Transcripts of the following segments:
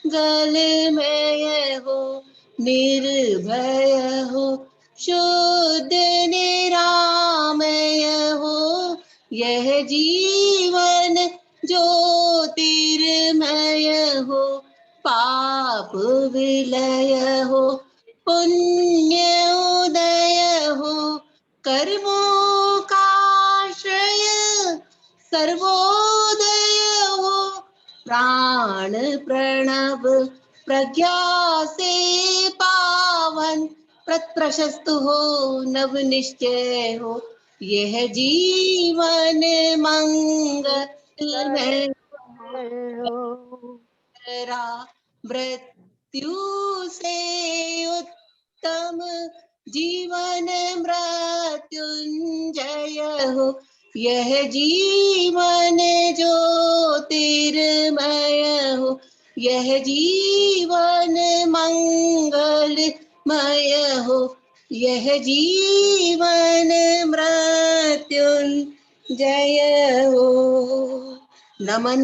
मंगलमय हो, निर्भय हो, शुद्ध निरामय हो, यह जीवन ज्योतिर्मय हो, पाप विलय हो, पुण्य उदय हो, कर्मों का आश्रय सर्वोदय हो, प्राण प्रणव प्रज्ञा से पावन, प्रशस्त हो, नव निश्चय हो, यह जीवन मंगलमय तेरा मृत्यु से उत्तम जीवन मृत्युंजय हो, यह जीवन ज्योतिर्मय हो, यह जीवन मंगलमय हो, यह जीवन मृत्युंजय हो। नमन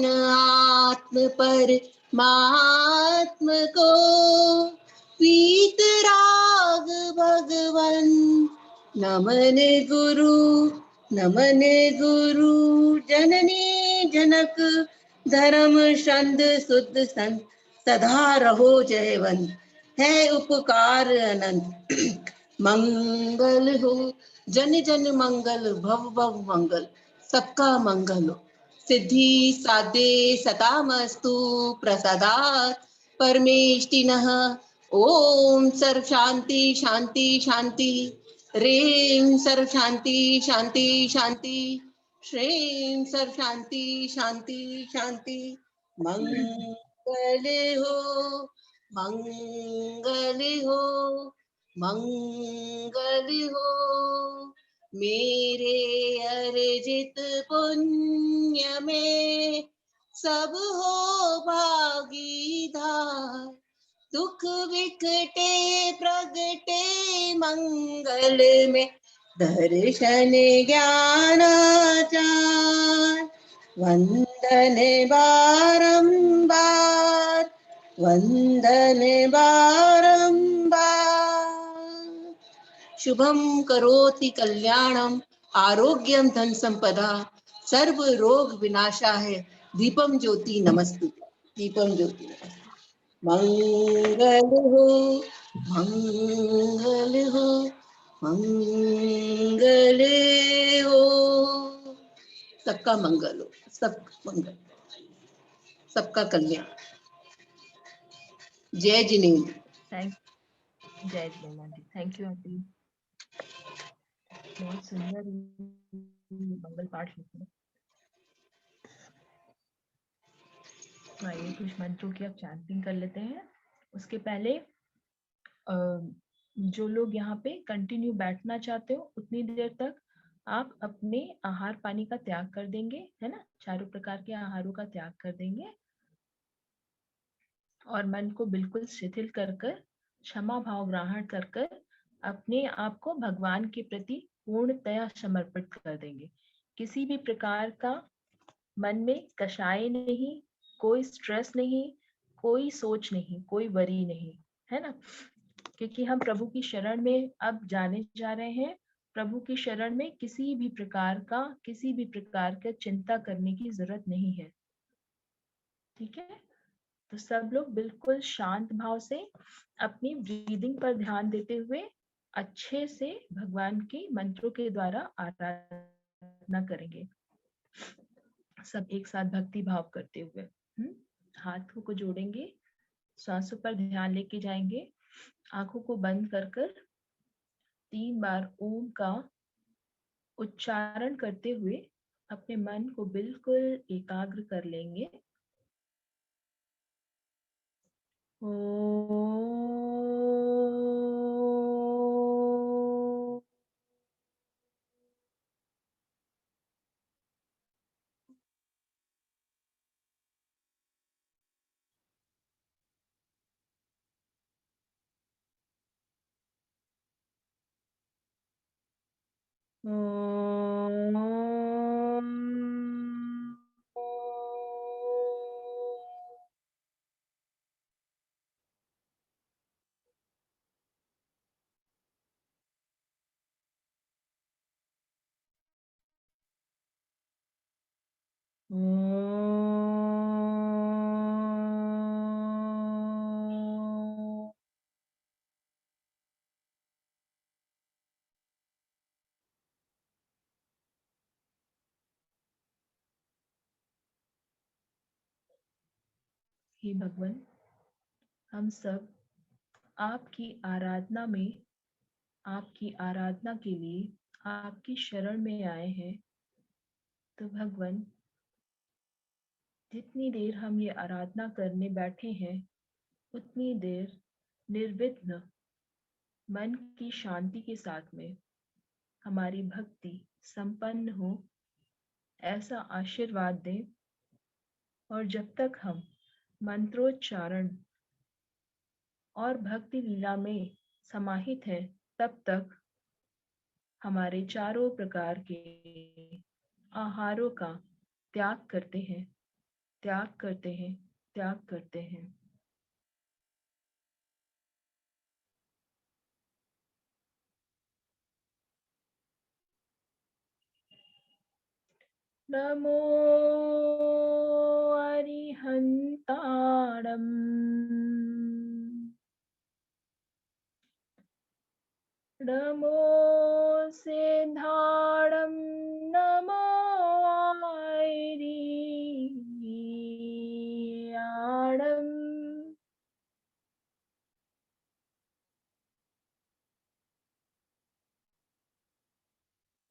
आत्म परमात्म को, वीतराग भगवन, नमन गुरु, नमन गुरु, जननी जनक धर्म संत शुद्ध संत, सदा रहो जयवंत, है उपकार अनंत। मंगल हो, जन जन मंगल, भव भव मंगल, सबका मंगल हो, सिद्धि साधे सतामस्तु प्रसादात् परमेष्टिनः। ओम सर्व शांति शांति शांति, ह्रीं सर्व शांति शांति शांति, श्रीं सर्व शांति शांति शांति। मंगल हो, मंगल हो, मंगल हो, मेरे अर्जित पुण्य में सब हो भागीदार, दुख विकटे प्रगटे मंगल में, दर्शन ज्ञानाचार, वंदन बारंबार, वंदन बारंबार। शुभम करोति कल्याणम, आरोग्यम धन संपदा, सर्व रोग विनाशाय, दीपम ज्योति नमस्तुते, दीपम ज्योति नमस्तुते। मंगल हो, मंगल हो, मंगल हो, सबका मंगल हो, सब मंगल, सबका कल्याण। जय जिनेन्द्र। थैंक जय Jinendra aunty, thank you aunty, बहुत सुंदर मंगल पाठ लिखे। आइए कुछ मंत्रों की अब चैंटिंग कर लेते हैं। उसके पहले जो लोग यहाँ पे कंटिन्यू बैठना चाहते हो उतनी देर तक आप अपने आहार पानी का त्याग कर देंगे, है ना, चारों प्रकार के आहारों का त्याग कर देंगे और मन को बिल्कुल शिथिल कर कर, क्षमा भाव ग्रहण कर कर अपने आप को भगवान के प्रति पूर्णतया समर्पित कर देंगे। किसी भी प्रकार का मन में कषाय नहीं, कोई स्ट्रेस नहीं, कोई सोच नहीं, कोई वरी नहीं, है ना, क्योंकि हम प्रभु की शरण में अब जाने जा रहे हैं। प्रभु की शरण में किसी भी प्रकार का चिंता करने की जरूरत नहीं है। ठीक है, तो सब लोग बिल्कुल शांत भाव से अपनी ब्रीदिंग पर ध्यान देते हुए अच्छे से भगवान की मंत्रों के द्वारा आराधना करेंगे। सब एक साथ भक्ति भाव करते हुए हाथों को जोड़ेंगे, सांसों पर ध्यान लेके जाएंगे, आंखों को बंद कर कर 3 बार ओम का उच्चारण करते हुए अपने मन को बिल्कुल एकाग्र कर लेंगे। ओम। हे भगवान, हम सब आपकी आराधना में, आपकी आराधना के लिए आपकी शरण में आए हैं। तो भगवान, जितनी देर हम ये आराधना करने बैठे हैं, उतनी देर निर्विघ्न मन की शांति के साथ में हमारी भक्ति संपन्न हो, ऐसा आशीर्वाद दें। और जब तक हम मंत्रोच्चारण और भक्ति लीला में समाहित हैं, तब तक हमारे चारों प्रकार के आहारों का त्याग करते हैं, त्याग करते हैं, त्याग करते हैं। नमो अरिहन्ताणम् नमो सिद्धाणं नमो ऐरियाणम्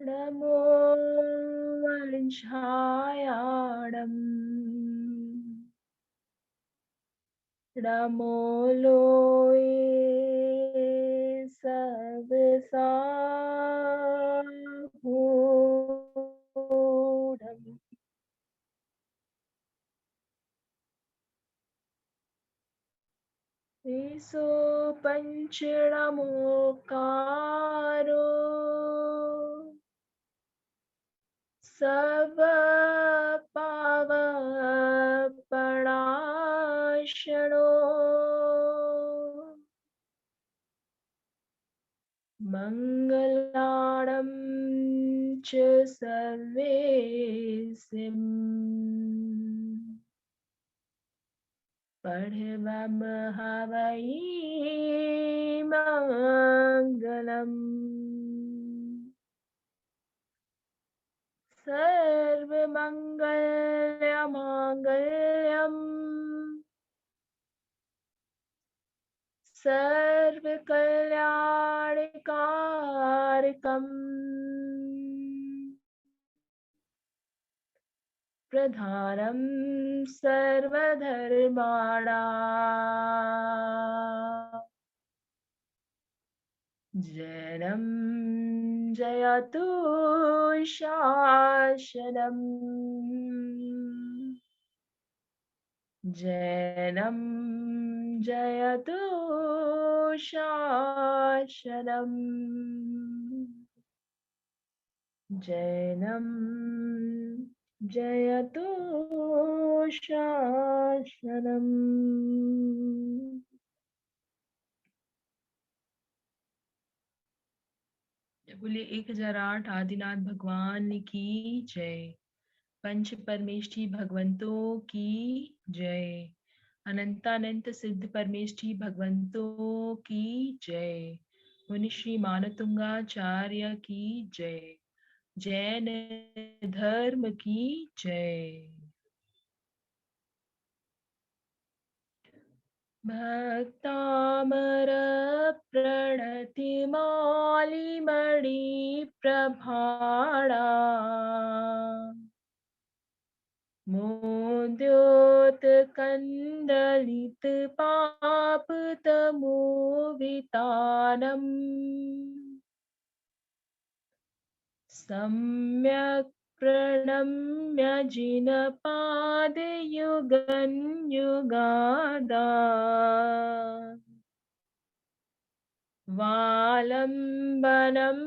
नमो वंशायाणम् नमो लोये सबसाहूढम् ईसो पंचणमोकारो सब पावपणाशनो मंगलाणं च सर्वेसिम् पढ़वमहवै मंगलम् सर्वमंगलमांगल्यम् सर्वकल्याणकारकम् प्रधानं सर्वधर्माणाम् जयं जयतु शासनम् जयं जयतु शासनम् जयं जयतु शासनम्। बोले 1008 आदिनाथ भगवान की जय। पंच परमेष्ठी भगवंतों की जय। अनंतानंत सिद्ध परमेष्ठी भगवंतों की जय। मुनि श्री मानतुंगाचार्य की जय। जैन धर्म की जय। भक्तामर प्रणतिमालिमणि प्रभाणा मोद्योत कंदलित पापतमोवितानम् सम्यक् प्रणम्य जिनपादयुगं युगादा वालम्बनं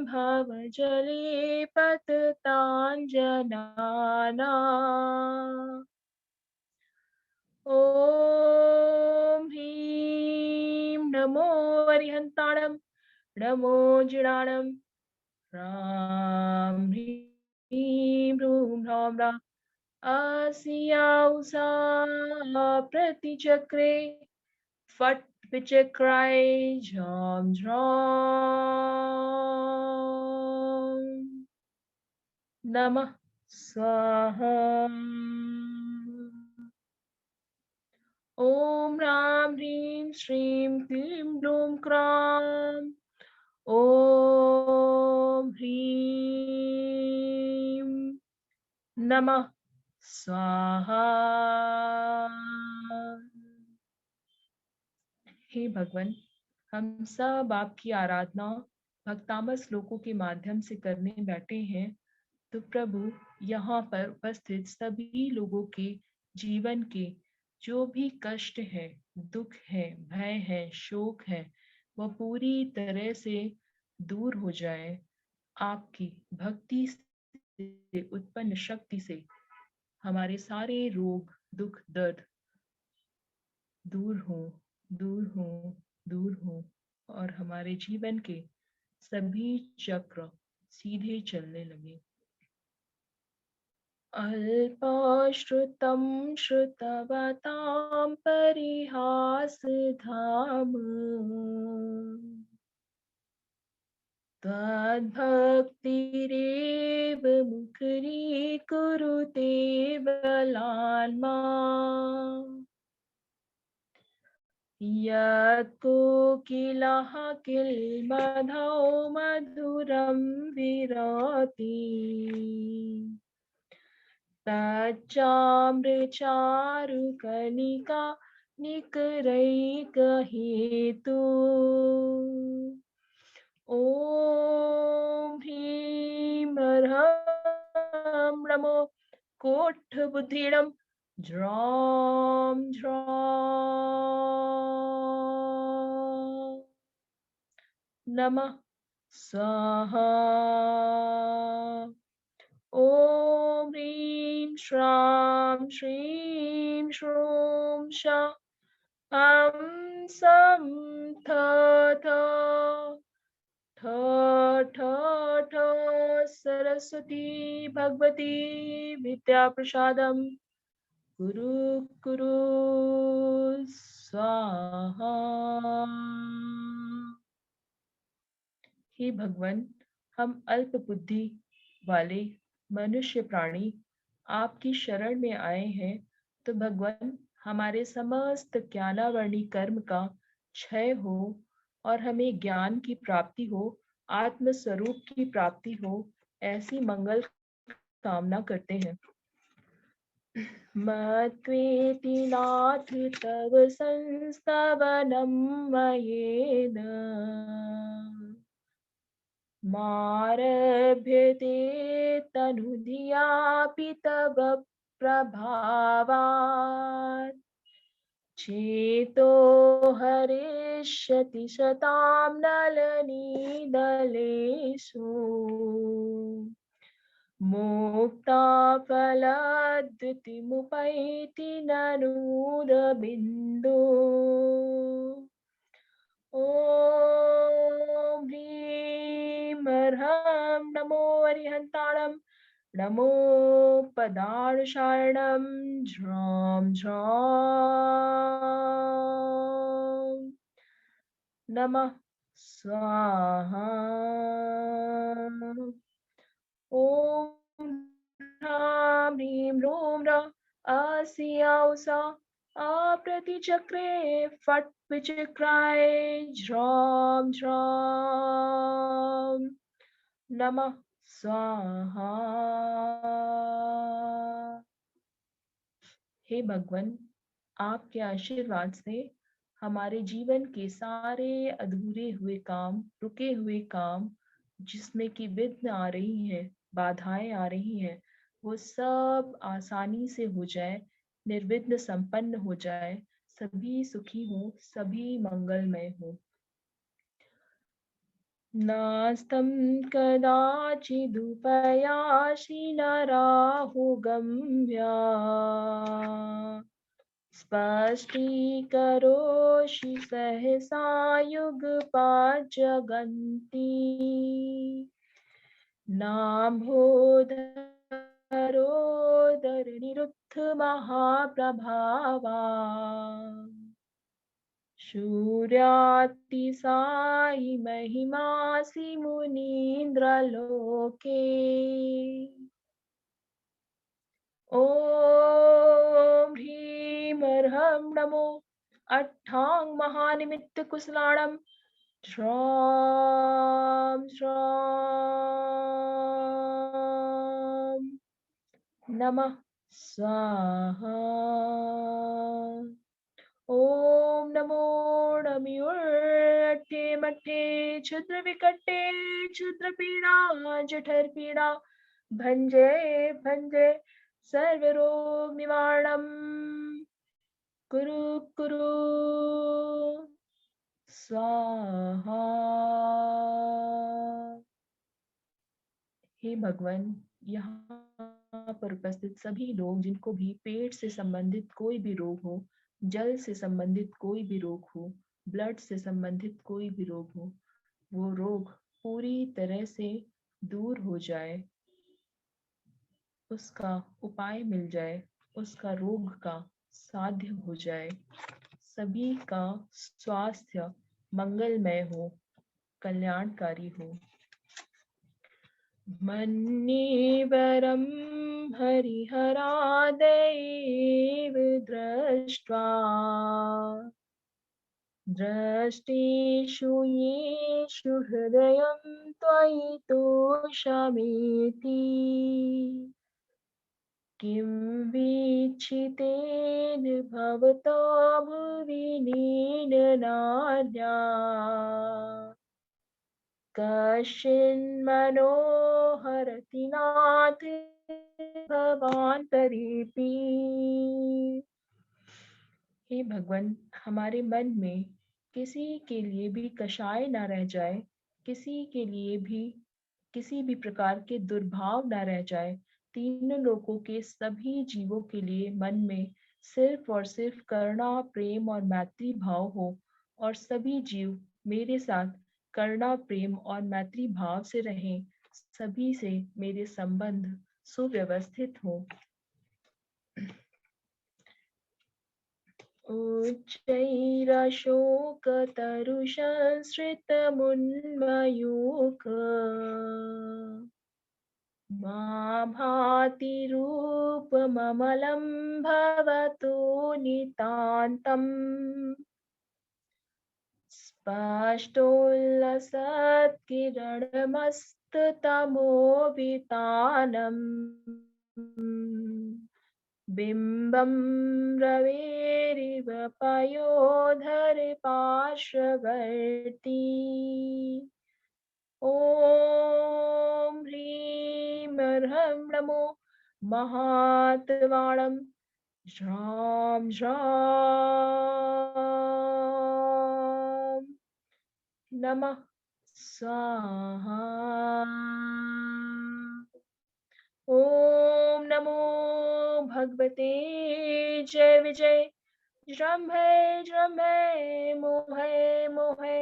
भवजले पतताञ्जनाना ॐ ह्रीं नमो अरिहन्ताणं नमो जिणाणं राम ह्रीं ह्रूं ह्रौं ह्रां अस्याउसा प्रतिचक्रे फट् विचक्राय झ्रां झ्रां नमः स्वाहा। ॐ ह्रां ह्रीं श्रीं क्लीं ग्लूं क्रां ॐ ह्रीं नमः स्वाहा। हे भगवान, हम सब आपकी आराधना भक्तामृत श्लोकों के माध्यम से करने बैठे हैं, तो प्रभु यहाँ पर उपस्थित सभी लोगों के जीवन के जो भी कष्ट है, दुख है, भय है, शोक है, वह पूरी तरह से दूर हो जाए। आपकी भक्ति से उत्पन्न शक्ति से हमारे सारे रोग, दुख, दर्द दूर हो, दूर हो, दूर हो और हमारे जीवन के सभी चक्र सीधे चलने लगे। अल्पश्रुतं श्रुतवतां परिहासधाम त्वद्भक्तिरेव मुखरीकुरुते बलान्मा यत्कोकिलः किल्मधौ मधुरं विरोति तच्चामृचारुकनिका निकरैकहेतु ॐ ह्रीं ह्रं नमो कोट्ठबुद्धिडं ज्रां ज्रां नमः स्वाहा। ॐ ह्रीं श्रां श्रीं श्रूं शा सं थ थ ठ ठ ठ सरस्वती भगवती विद्या प्रसादम कुरु कुरु स्वाहा। हे भगवान, हम अल्प बुद्धि वाले मनुष्य प्राणी आपकी शरण में आए हैं, तो भगवान हमारे समस्त ज्ञानावर्णी कर्म का क्षय हो और हमें ज्ञान की प्राप्ति हो, आत्म स्वरूप की प्राप्ति हो, ऐसी मंगल कामना करते हैं। मत्वेति नाथ तव संस्तवनं मयेन मारभ्यते तनुधियापि तव प्रभावात् चेतो हरिष्यति शतां नलनीदलेषु मुक्ता फलद्युतिमुपैति ननूदबिन्दु ॐ ह्रीं ह्रं नमो अरिहन्ताणं नमो पदानुशारणं झ्रां झ्रां नमः स्वाहा। ॐ ह्रां ह्रीं ह्रूं र अस्याउसा प्रतिचक्रे फट् विचक्राय झ्रां झ्रां नमः स्वाहा। हे भगवान, आपके आशीर्वाद से हमारे जीवन के सारे अधूरे हुए काम, रुके हुए काम, जिसमें कि विघ्न आ रही है, बाधाएं आ रही हैं, वो सब आसानी से हो जाए, निर्विघ्न संपन्न हो जाए, सभी सुखी हो, सभी मंगलमय हो। नास्तं कदाचिदुपयासि नराहुगम्या स्पष्टीकरोषि सहसा युगपाजगन्ति नाम्भोधस्य धरोदर निरुद्ध महाप्रभावा शूर्यातिसायि महिमासि मुनीन्द्रलोके ॐ ह्रीं अर्हं नमो अट्ठांग महानिमित्त कुशलाणं श्रां श्रां नमः स्वाहा ॐ नमो नमयुर्अट्ठे मट्ठे क्षुद्र विकट्टे क्षुद्र पीडा जठर पीडा भंजे भंजे सर्वरोग निवारणं कुरु कुरु स्वाहा। हे भगवान, यहाँ पर उपस्थित सभी लोग जिनको भी पेट से संबंधित कोई भी रोग हो, जल से संबंधित कोई भी रोग हो, ब्लड से संबंधित कोई भी रोग हो, वो रोग पूरी तरह से दूर हो जाए, उसका उपाय मिल जाए, उसका रोग का साध्य हो जाए, सभी का स्वास्थ्य मंगलमय हो, कल्याणकारी हो। मन्निवरं हरिहरादेव दृष्ट्वा दृष्टेषु येषु हृदयं त्वयि तोषामीति किं वीक्षितेन भवता भुवि नार्या कश्चिन्मनोहरति नाथ भवान्तरेऽपि। हे भगवान, हमारे मन में किसी के लिए भी कषाय ना रह जाए, किसी के लिए भी किसी भी प्रकार के दुर्भाव ना रह जाए, तीनों लोकों के सभी जीवों के लिए मन में सिर्फ और सिर्फ करुणा, प्रेम और मैत्री भाव हो, और सभी जीव मेरे साथ करुणा, प्रेम और मैत्री भाव से रहें, सभी से मेरे संबंध सुव्यवस्थित हो। उच्चैरशोकतरुसंसृतमुन्मयूख मा भाति रूपममलं भवतो नितान्तम् स्पष्टोल्लसत्किरणमस्ततमोवितानम् बिम्बं रवेरिव पयोधर पार्श्ववर्ती ॐ ह्रीं अर्हं नमो महात्वाणं श्रां श्रां नमः स्वाहा। ॐ नमो भगवते जय विजय जृंभय जृंभय मोहय मोहय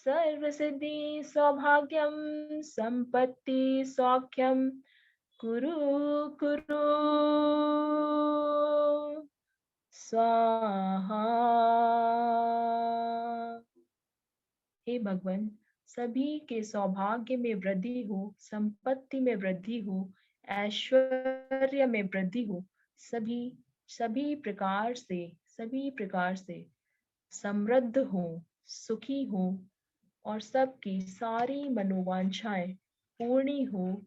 सर्वसिद्धि सौभाग्यं संपत्ति सौख्यं कुरु कुरु स्वाहा। हे भगवान, सभी के सौभाग्य में वृद्धि हो, संपत्ति में वृद्धि हो, ऐश्वर्य में वृद्धि हो, सभी प्रकार से समृद्ध हो, सुखी हो, और सबकी सारी मनोवांछाएं पूरी हो।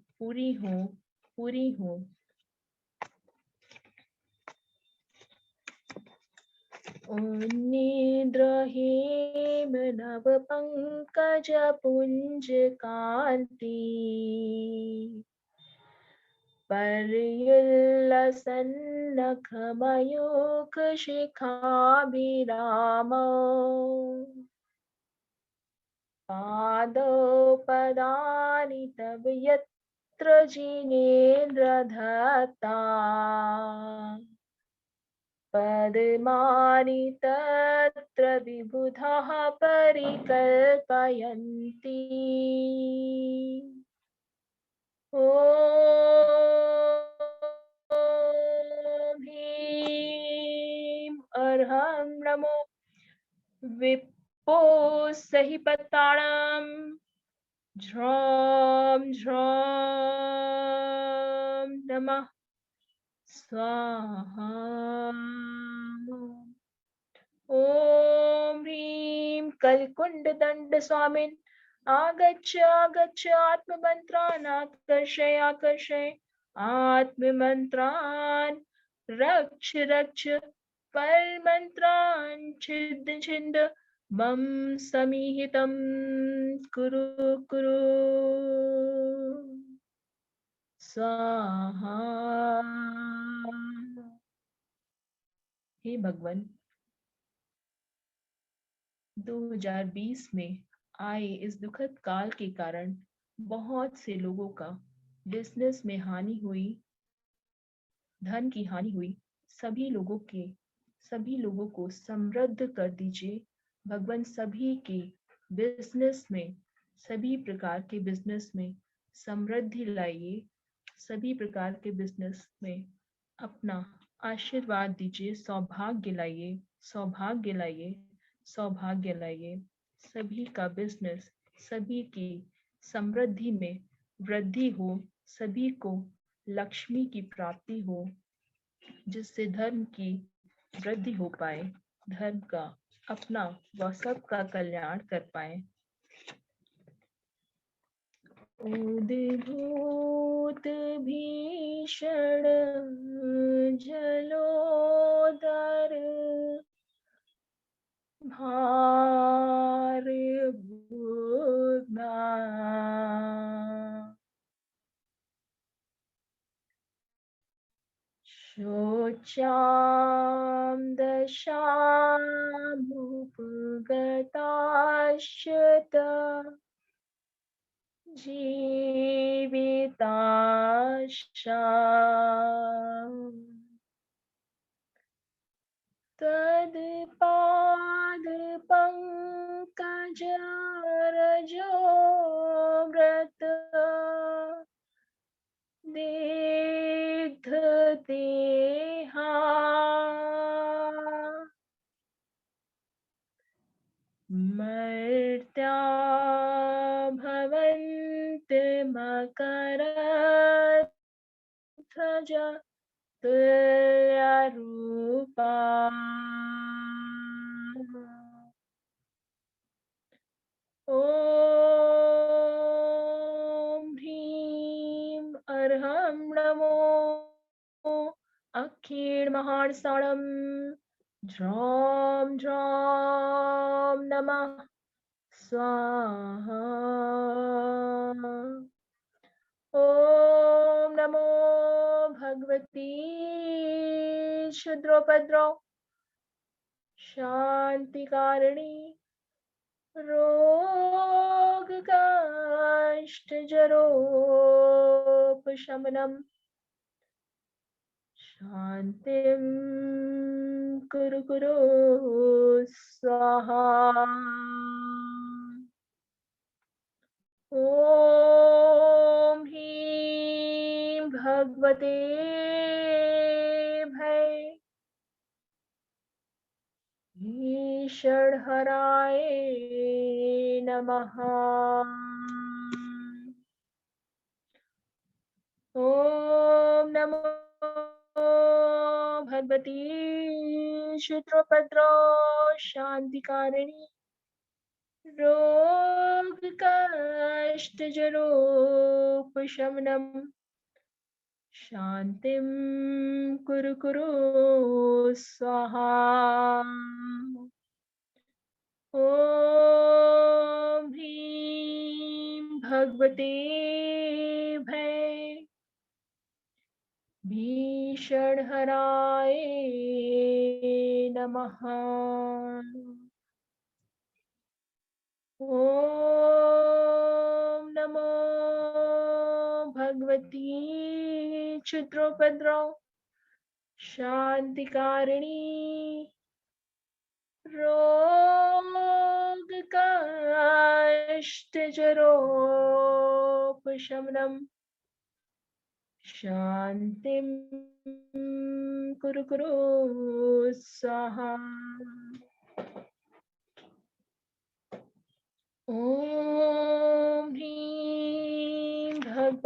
उन्निद्रहेम नव पंकज पुंज कांति पर्युल्लसन्नखमयूख शिखाभिरामौ पादौ पदानि तव यत्र जिनेन्द्र धत्ता पद्मानि तत्र विबुधाः परिकल्पयन्ति ॐ अर्हं नमो विप्पो सहि पत्ताणं झ्रौं झ्रौं नमः स्वाहा। ॐ ह्रीं कल्कुण्डदण्ड स्वामिन् आगच्छ आगच्छ आत्ममन्त्रान् आकर्षय आकर्षय आत्ममन्त्रान् रक्ष रक्ष परमन्त्रान् छिद्द छिन्द मम समीहितं कुरु कुरु स्वाहा। हे भगवान, 2020 में आए इस दुखद काल के कारण बहुत से लोगों का बिजनेस में हानि हुई, धन की हानि हुई। सभी लोगों को समृद्ध कर दीजिए भगवान। सभी के बिजनेस में, सभी प्रकार के बिजनेस में समृद्धि लाइए। सभी प्रकार के बिजनेस में अपना आशीर्वाद दीजिए। सौभाग्य लाइए, सौभाग्य लाइए, सौभाग्य लाइए। सभी का बिजनेस, सभी की समृद्धि में वृद्धि हो, सभी को लक्ष्मी की प्राप्ति हो, जिससे धर्म की वृद्धि हो पाए, धर्म का अपना व सबका कल्याण कर पाए। उद्भूत भीषण जलोदर भार भूमा शोचां दशामुपगताश्च जीविताश्च तत्पादपङ्कजरजो व्रत दिग्धदेहा मर्त्या भवन्त्यमकरध्वज तुल्यरूपा ॐ ह्रीं अर्हं नमो अक्षीणमहाणसाणं झ्रौं झ्रौं नमः स्वाहा। ॐ नमो भगवती क्षुद्रोपद्रव शान्तिकारिणी रोगकाष्ठजरोपशमनं शान्तिं कुरु कुरु स्वाहा। ॐ ह्रीं भगवते भै ईषड्हराय नमः। ॐ नमो भगवती क्षुद्रोपद्रव शान्तिकारिणी रोगकाष्ठजरोपशमनं शान्तिं कुरु कुरु स्वाहा। ॐ ह्रीं भगवते भै भीषणहराय नमः। ॐ नमो भगवती क्षुद्रोपद्रव शान्तिकारिणी रोगकाष्ठजरोपशमनं शान्तिं कुरु कुरु स्वाहा।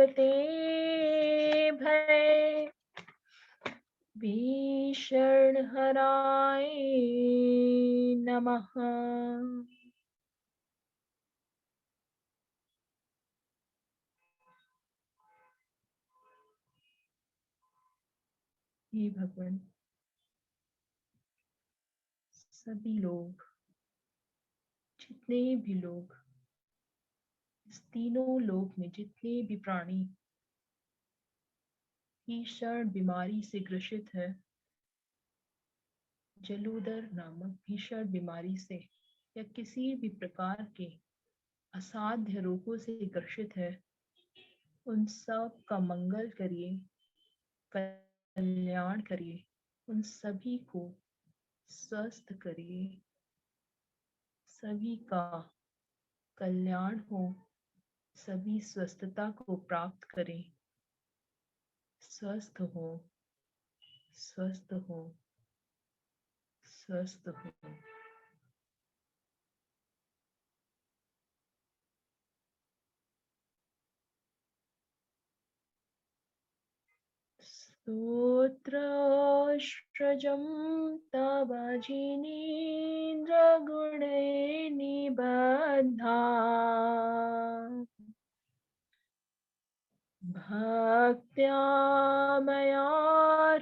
भूपते भय भीषण हराय नमः। हे भगवान, सभी लोग, जितने भी लोग इस तीनों लोक में, जितने भी प्राणी भीषण बीमारी से ग्रसित है, जलोदर नामक भीषण बीमारी से या किसी भी प्रकार के असाध्य रोगों से ग्रसित है, उन सब का मंगल करिए, कल्याण करिए, उन सभी को स्वस्थ करिए, सभी का कल्याण हो, सभी स्वस्थता को प्राप्त करें, स्वस्थ हो, स्वस्थ हो, स्वस्थ हो। स्तोत्रश्रजं तव जिनेन्द्रगुणे निबद्धा भक्त्या मया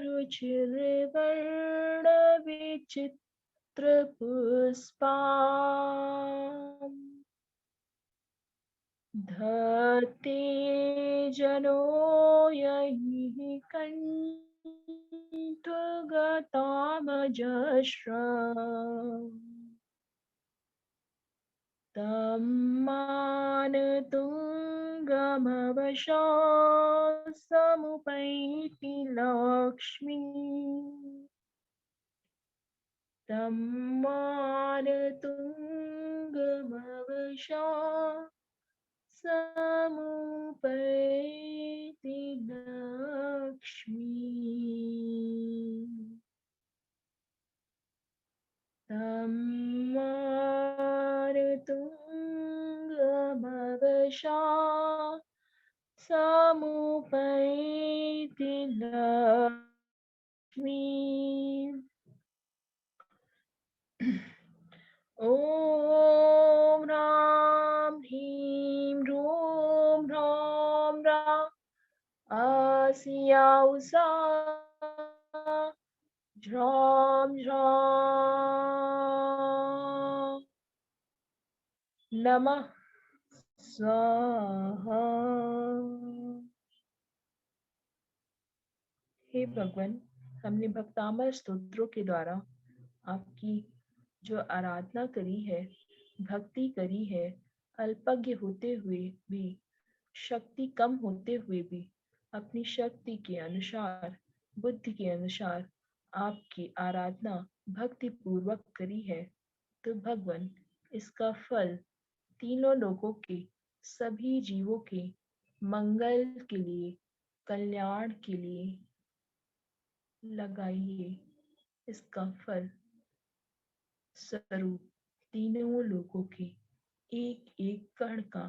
रुचिर्वर्णविचित्रपुष्पा धत्ते जनो यहि कण्ठगतामजस्र तं मानतुङ्गमवशा समुपैति लक्ष्मी तं मानतुङ्गमवशा समुपैति लक्ष्मी तं मानतुङ्गमवशा समुपैति लक्ष्मी। ॐ ह्रां ह्रीं ह्रूं ह्रौं ह्रां आसियाउसा ह्रौं ह्रौं नमः स्वाहा। हे भगवान, हमने भक्तामर स्तोत्रों के द्वारा आपकी जो आराधना करी है, भक्ति करी है, अल्पज्ञ होते हुए भी, शक्ति कम होते हुए भी, अपनी शक्ति के अनुसार, बुद्धि के अनुसार आपकी आराधना भक्ति पूर्वक करी है, तो भगवान इसका फल तीनों लोगों के, सभी जीवों के मंगल के लिए, कल्याण के लिए लगाइए। इसका फल स्वरूप तीनों लोगों के एक एक कण का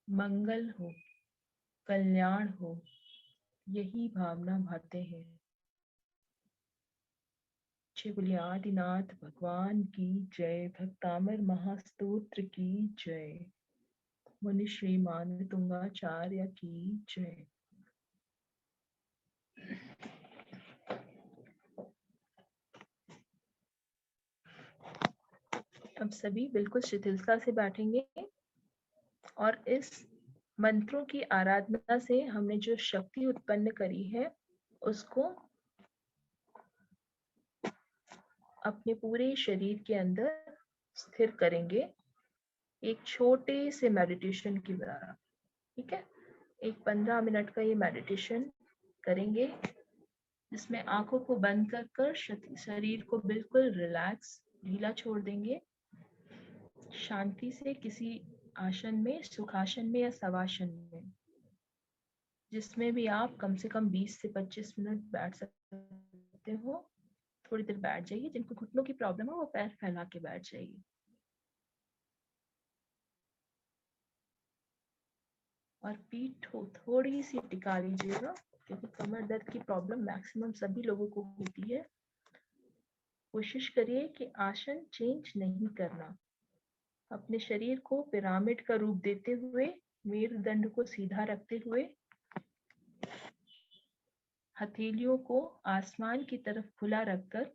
मंगल हो, कल्याण हो, यही भावना भाते हैं। श्री बोलिए आदिनाथ भगवान की जय। भक्तामर महास्तोत्र की जय। मुनि श्री मानतुंगाचार्य की जय। अब सभी बिल्कुल शिथिलता से बैठेंगे और इस मंत्रों की आराधना से हमने जो शक्ति उत्पन्न करी है उसको अपने पूरे शरीर के अंदर स्थिर करेंगे, एक छोटे से मेडिटेशन के द्वारा। ठीक है, एक 15 मिनट का ये मेडिटेशन करेंगे जिसमें आंखों को बंद कर शरीर को बिल्कुल रिलैक्स, ढीला छोड़ देंगे। शांति से किसी आसन में, सुखासन में या शवासन में, जिसमें भी आप कम से कम 20 से 25 मिनट बैठ सकते हो, थोड़ी देर बैठ जाइए। जिनको घुटनों की प्रॉब्लम है वो पैर फैला के बैठ जाइए और पीठ थोड़ी सी टिका लीजिएगा, क्योंकि कमर दर्द की प्रॉब्लम मैक्सिमम सभी लोगों को होती है। कोशिश करिए कि आसन चेंज नहीं करना। अपने शरीर को पिरामिड का रूप देते हुए, मेरुदंड को सीधा रखते हुए, हथेलियों को आसमान की तरफ खुला रखकर,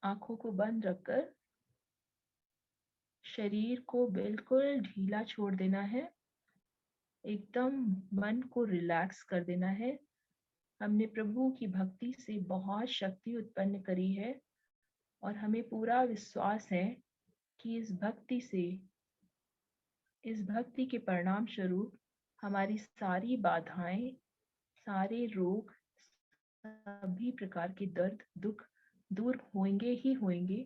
आंखों को बंद रखकर शरीर को बिल्कुल ढीला छोड़ देना है। एकदम मन को रिलैक्स कर देना है। हमने प्रभु की भक्ति से बहुत शक्ति उत्पन्न करी है और हमें पूरा विश्वास है कि इस भक्ति के परिणाम स्वरूप हमारी सारी बाधाएं, सारे रोग, सभी प्रकार के दर्द, दुख दूर होंगे ही होंगे,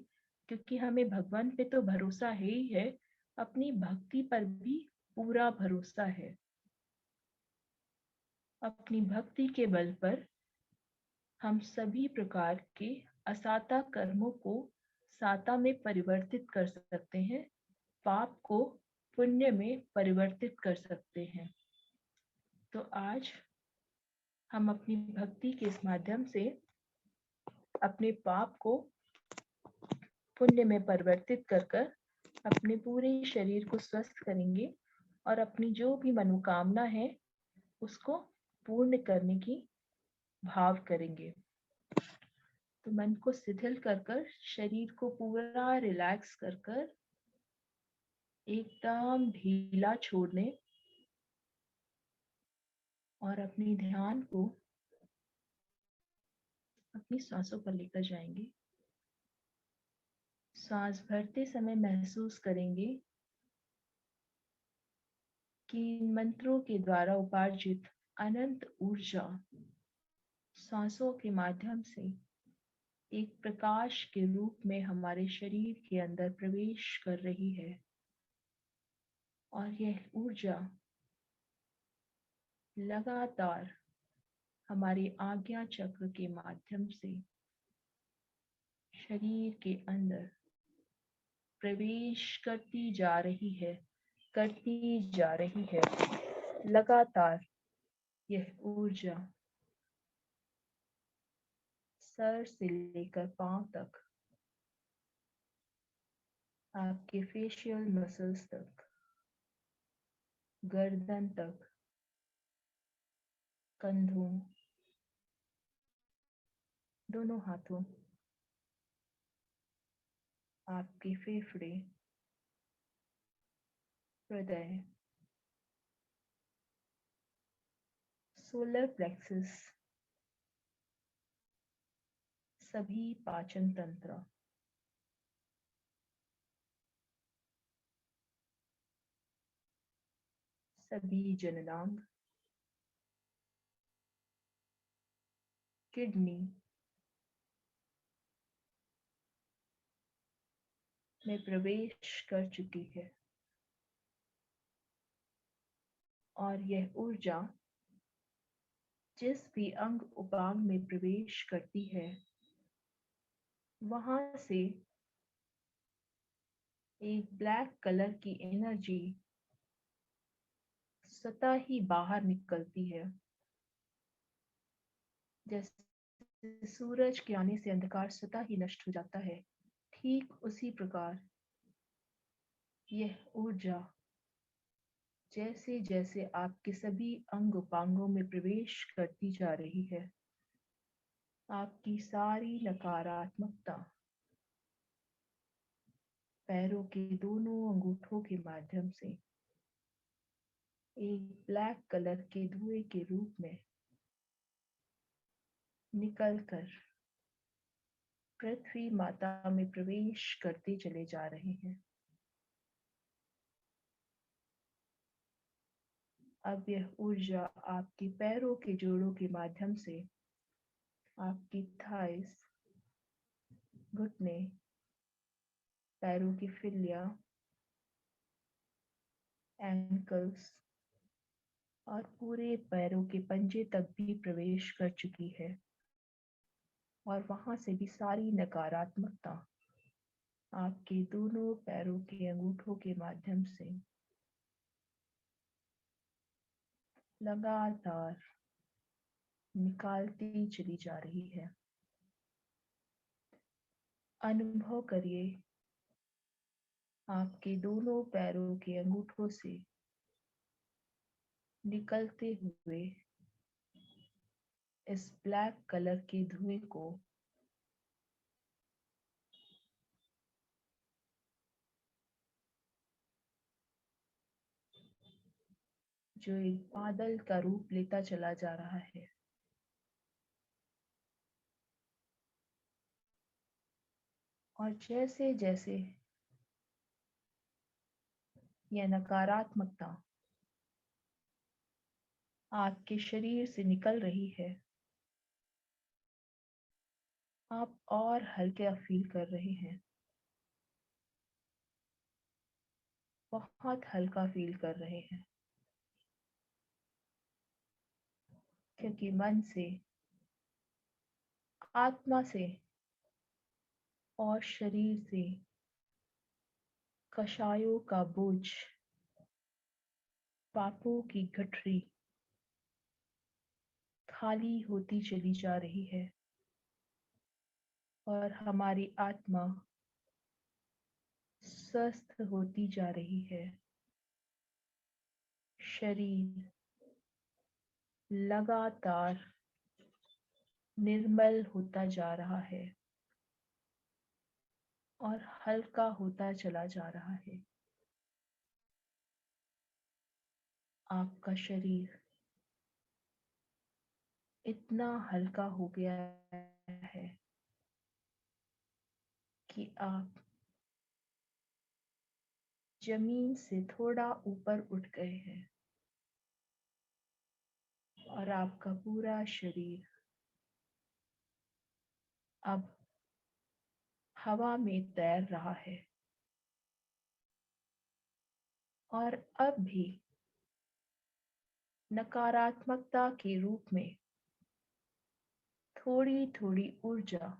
क्योंकि हमें भगवान पे तो भरोसा है ही है, अपनी भक्ति पर भी पूरा भरोसा है। अपनी भक्ति के बल पर हम सभी प्रकार के असाता कर्मों को साता में परिवर्तित कर सकते हैं, पाप को पुण्य में परिवर्तित कर सकते हैं। तो आज हम अपनी भक्ति के इस माध्यम से अपने पाप को पुण्य में परिवर्तित कर कर अपने पूरे शरीर को स्वस्थ करेंगे और अपनी जो भी मनोकामना है उसको पूर्ण करने की भाव करेंगे। तो मन को शिथिल कर कर, शरीर को पूरा रिलैक्स कर कर, एकदम ढीला छोड़ने और अपने ध्यान को अपनी सांसों पर लेकर जाएंगे। सांस भरते समय महसूस करेंगे कि मंत्रों के द्वारा उपार्जित अनंत ऊर्जा सांसों के माध्यम से एक प्रकाश के रूप में हमारे शरीर के अंदर प्रवेश कर रही है और यह ऊर्जा लगातार हमारे आज्ञा चक्र के माध्यम से शरीर के अंदर प्रवेश करती जा रही है। लगातार यह ऊर्जा सर से लेकर पांव तक, आपके फेशियल मसल्स तक, गर्दन तक, कंधों, दोनों हाथों, आपके फेफड़े, हृदय, सोलर प्लेक्सस, सभी पाचन तंत्र, सभी जननांग, किडनी में प्रवेश कर चुकी है और यह ऊर्जा जिस भी अंग उपांग में प्रवेश करती है वहां से एक ब्लैक कलर की एनर्जी स्वतः ही बाहर निकलती है। जैसे सूरज के आने से अंधकार स्वतः ही नष्ट हो जाता है, ठीक उसी प्रकार यह ऊर्जा जैसे जैसे आपके सभी अंग उपांगों में प्रवेश करती जा रही है, आपकी सारी नकारात्मकता पैरों के दोनों अंगूठों के माध्यम से एक ब्लैक कलर के धुएं के रूप में निकलकर पृथ्वी माता में प्रवेश करते चले जा रहे हैं। अब यह ऊर्जा आपके पैरों के जोड़ों के माध्यम से आपकी थाइस, घुटने, पैरों की फिलिया, एंकल्स और पूरे पैरों के पंजे तक भी प्रवेश कर चुकी है और वहां से भी सारी नकारात्मकता आपके दोनों पैरों के अंगूठों के माध्यम से लगातार निकालती चली जा रही है। अनुभव करिए आपके दोनों पैरों के अंगूठों से निकलते हुए इस ब्लैक कलर के धुएं को। जो एक बादल का रूप लेता चला जा रहा है। और जैसे जैसे यह नकारात्मकता आपके शरीर से निकल रही है, आप और हल्का फील कर रहे हैं। बहुत हल्का फील कर रहे हैं, क्योंकि मन से, आत्मा से और शरीर से कषायों का बोझ, पापों की गठरी खाली होती चली जा रही है। और हमारी आत्मा स्वस्थ होती जा रही है। शरीर लगातार निर्मल होता जा रहा है और हल्का होता चला जा रहा है। आपका शरीर इतना हल्का हो गया है कि आप जमीन से थोड़ा ऊपर उठ गए हैं और आपका पूरा शरीर अब हवा में तैर रहा है। और अब भी नकारात्मकता के रूप में थोड़ी थोड़ी ऊर्जा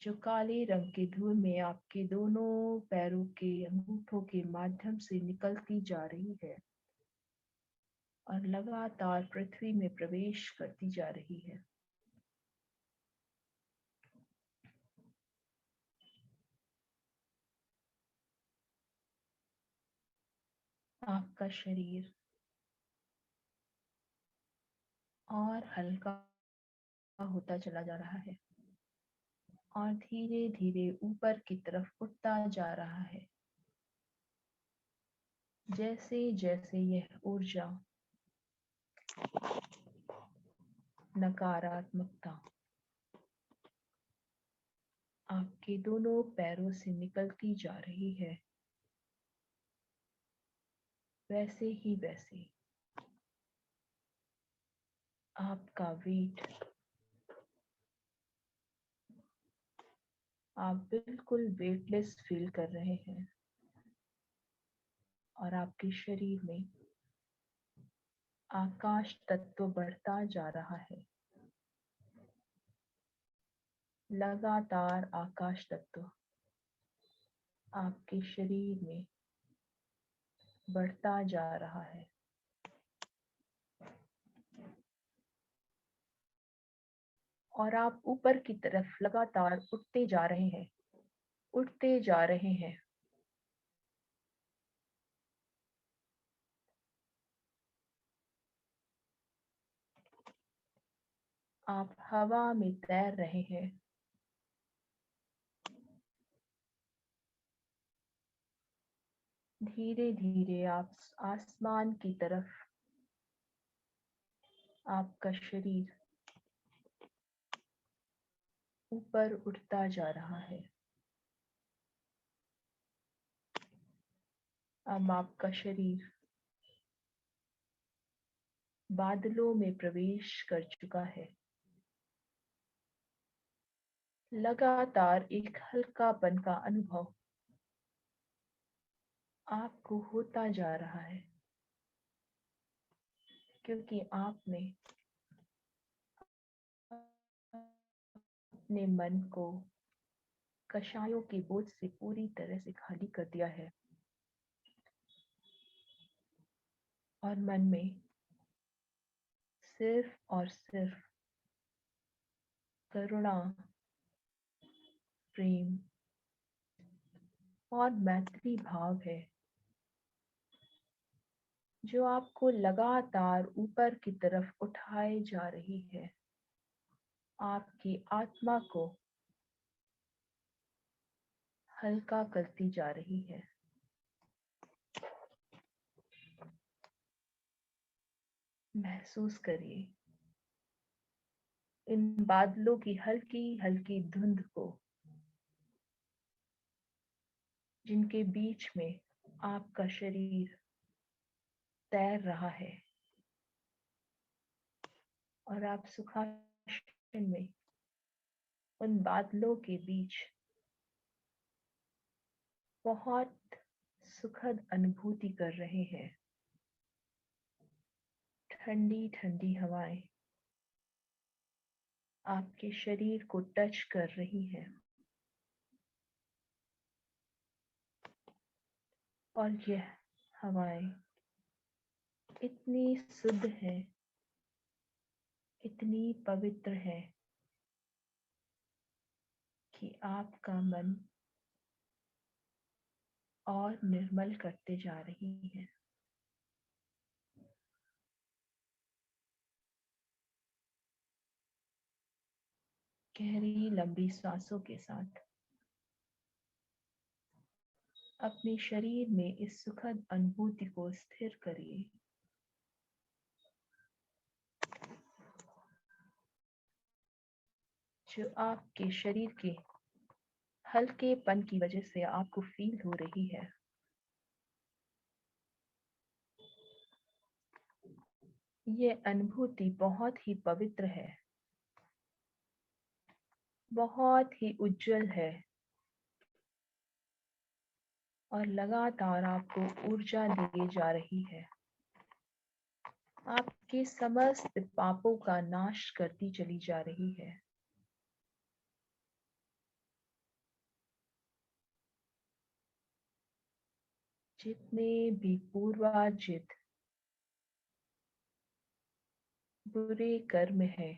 जो काले रंग के धुएं में आपके दोनों पैरों के अंगूठों के माध्यम से निकलती जा रही है और लगातार पृथ्वी में प्रवेश करती जा रही है। आपका शरीर और हल्का होता चला जा रहा है और धीरे धीरे ऊपर की तरफ उठता जा रहा है। जैसे जैसे यह ऊर्जा, नकारात्मकता आपके दोनों पैरों से निकलती जा रही है, वैसे ही वैसे आपका वेट, आप बिल्कुल वेटलेस फील कर रहे हैं और आपके शरीर में आकाश तत्व बढ़ता जा रहा है। लगातार आकाश तत्व आपके शरीर में बढ़ता जा रहा है। और आप ऊपर की तरफ लगातार उठते जा रहे हैं, उठते जा रहे हैं। आप हवा में तैर रहे हैं। धीरे धीरे आप आसमान की तरफ आपका शरीर ऊपर उठता जा रहा है। अब आपका शरीर बादलों में प्रवेश कर चुका है। लगातार एक हल्कापन का अनुभव आपको होता जा रहा है, क्योंकि आपने अपने मन को कषायों के बोझ से पूरी तरह से खाली कर दिया है और मन में सिर्फ और सिर्फ करुणा, प्रेम और मैत्री भाव है, जो आपको लगातार ऊपर की तरफ उठाए जा रही है, आपकी आत्मा को हल्का करती जा रही है। महसूस करिए इन बादलों की हल्की हल्की धुंध को, जिनके बीच में आपका शरीर तैर रहा है और आप सुखासन में उन बादलों के बीच बहुत सुखद अनुभूति कर रहे हैं। ठंडी ठंडी हवाएं आपके शरीर को टच कर रही हैं और यह हवाएं इतनी शुद्ध है, इतनी पवित्र है कि आपका मन और निर्मल करते जा रही है। गहरी लंबी सांसों के साथ अपने शरीर में इस सुखद अनुभूति को स्थिर करिए। जो आपके शरीर के हल्केपन की वजह से आपको फील हो रही है, ये अनुभूति बहुत ही पवित्र है, बहुत ही उज्जवल है और लगातार आपको ऊर्जा दिए जा रही है। आपके समस्त पापों का नाश करती चली जा रही है। जितने भी पूर्वार्जित बुरे कर्म है,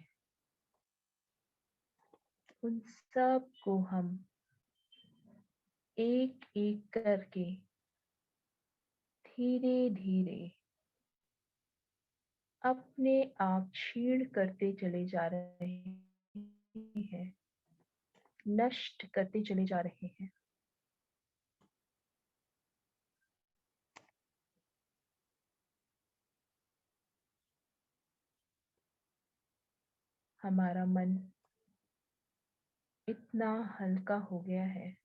उन सब को हम एक एक करके धीरे धीरे अपने आप क्षीण करते चले जा रहे हैं, नष्ट करते चले जा रहे हैं। हमारा मन इतना हल्का हो गया है,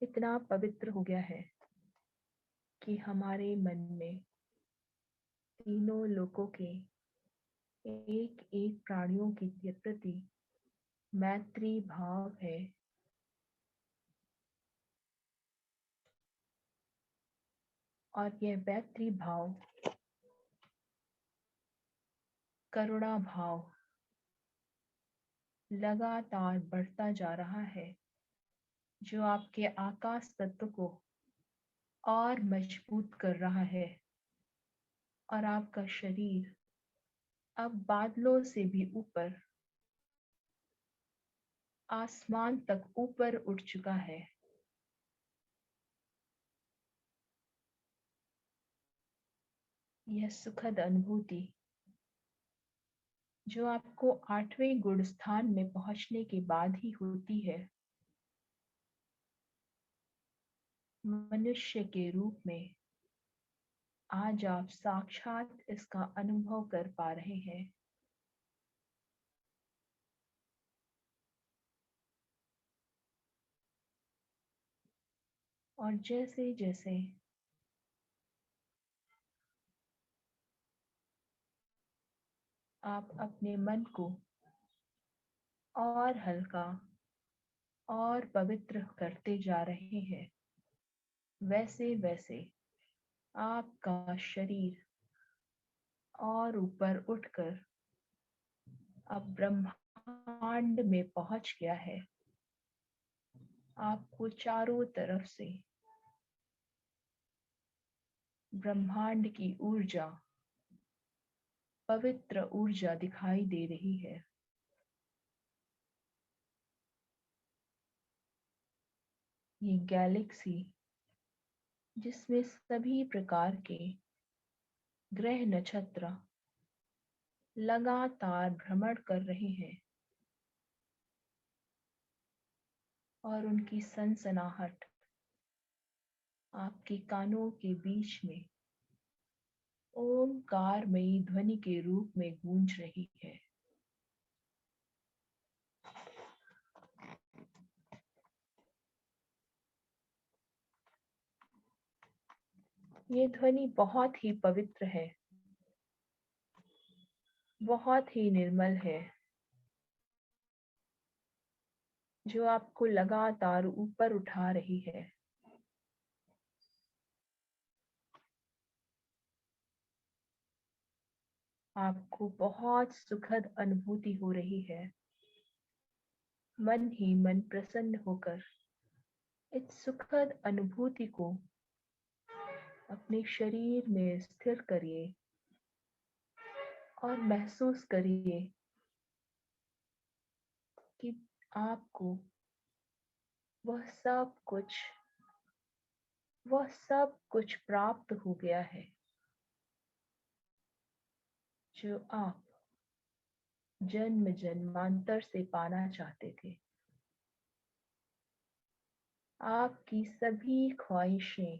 इतना पवित्र हो गया है कि हमारे मन में तीनों लोकों के एक एक प्राणियों के प्रति मैत्री भाव है। और यह मैत्री भाव, करुणा भाव लगातार बढ़ता जा रहा है, जो आपके आकाश तत्व को और मजबूत कर रहा है और आपका शरीर अब बादलों से भी ऊपर, आसमान तक ऊपर उठ चुका है। यह सुखद अनुभूति जो आपको 8वें गुण स्थान में पहुंचने के बाद ही होती है, मनुष्य के रूप में आज आप साक्षात इसका अनुभव कर पा रहे हैं। और जैसे जैसे आप अपने मन को और हल्का और पवित्र करते जा रहे हैं, वैसे वैसे आपका शरीर और ऊपर उठकर अब ब्रह्मांड में पहुंच गया है। आपको चारों तरफ से ब्रह्मांड की ऊर्जा, पवित्र ऊर्जा दिखाई दे रही है। ये गैलेक्सी जिसमें सभी प्रकार के ग्रह नक्षत्र लगातार भ्रमण कर रहे हैं और उनकी सनसनाहट आपके कानों के बीच में ओमकारमयी ध्वनि के रूप में गूंज रही है। ये ध्वनि बहुत ही पवित्र है, बहुत ही निर्मल है, जो आपको लगातार ऊपर उठा रही है। आपको बहुत सुखद अनुभूति हो रही है। मन ही मन प्रसन्न होकर इस सुखद अनुभूति को अपने शरीर में स्थिर करिए और महसूस करिए कि आपको वह सब कुछ प्राप्त हो गया है जो आप जन्म जन्मांतर से पाना चाहते थे। आपकी सभी ख्वाहिशें,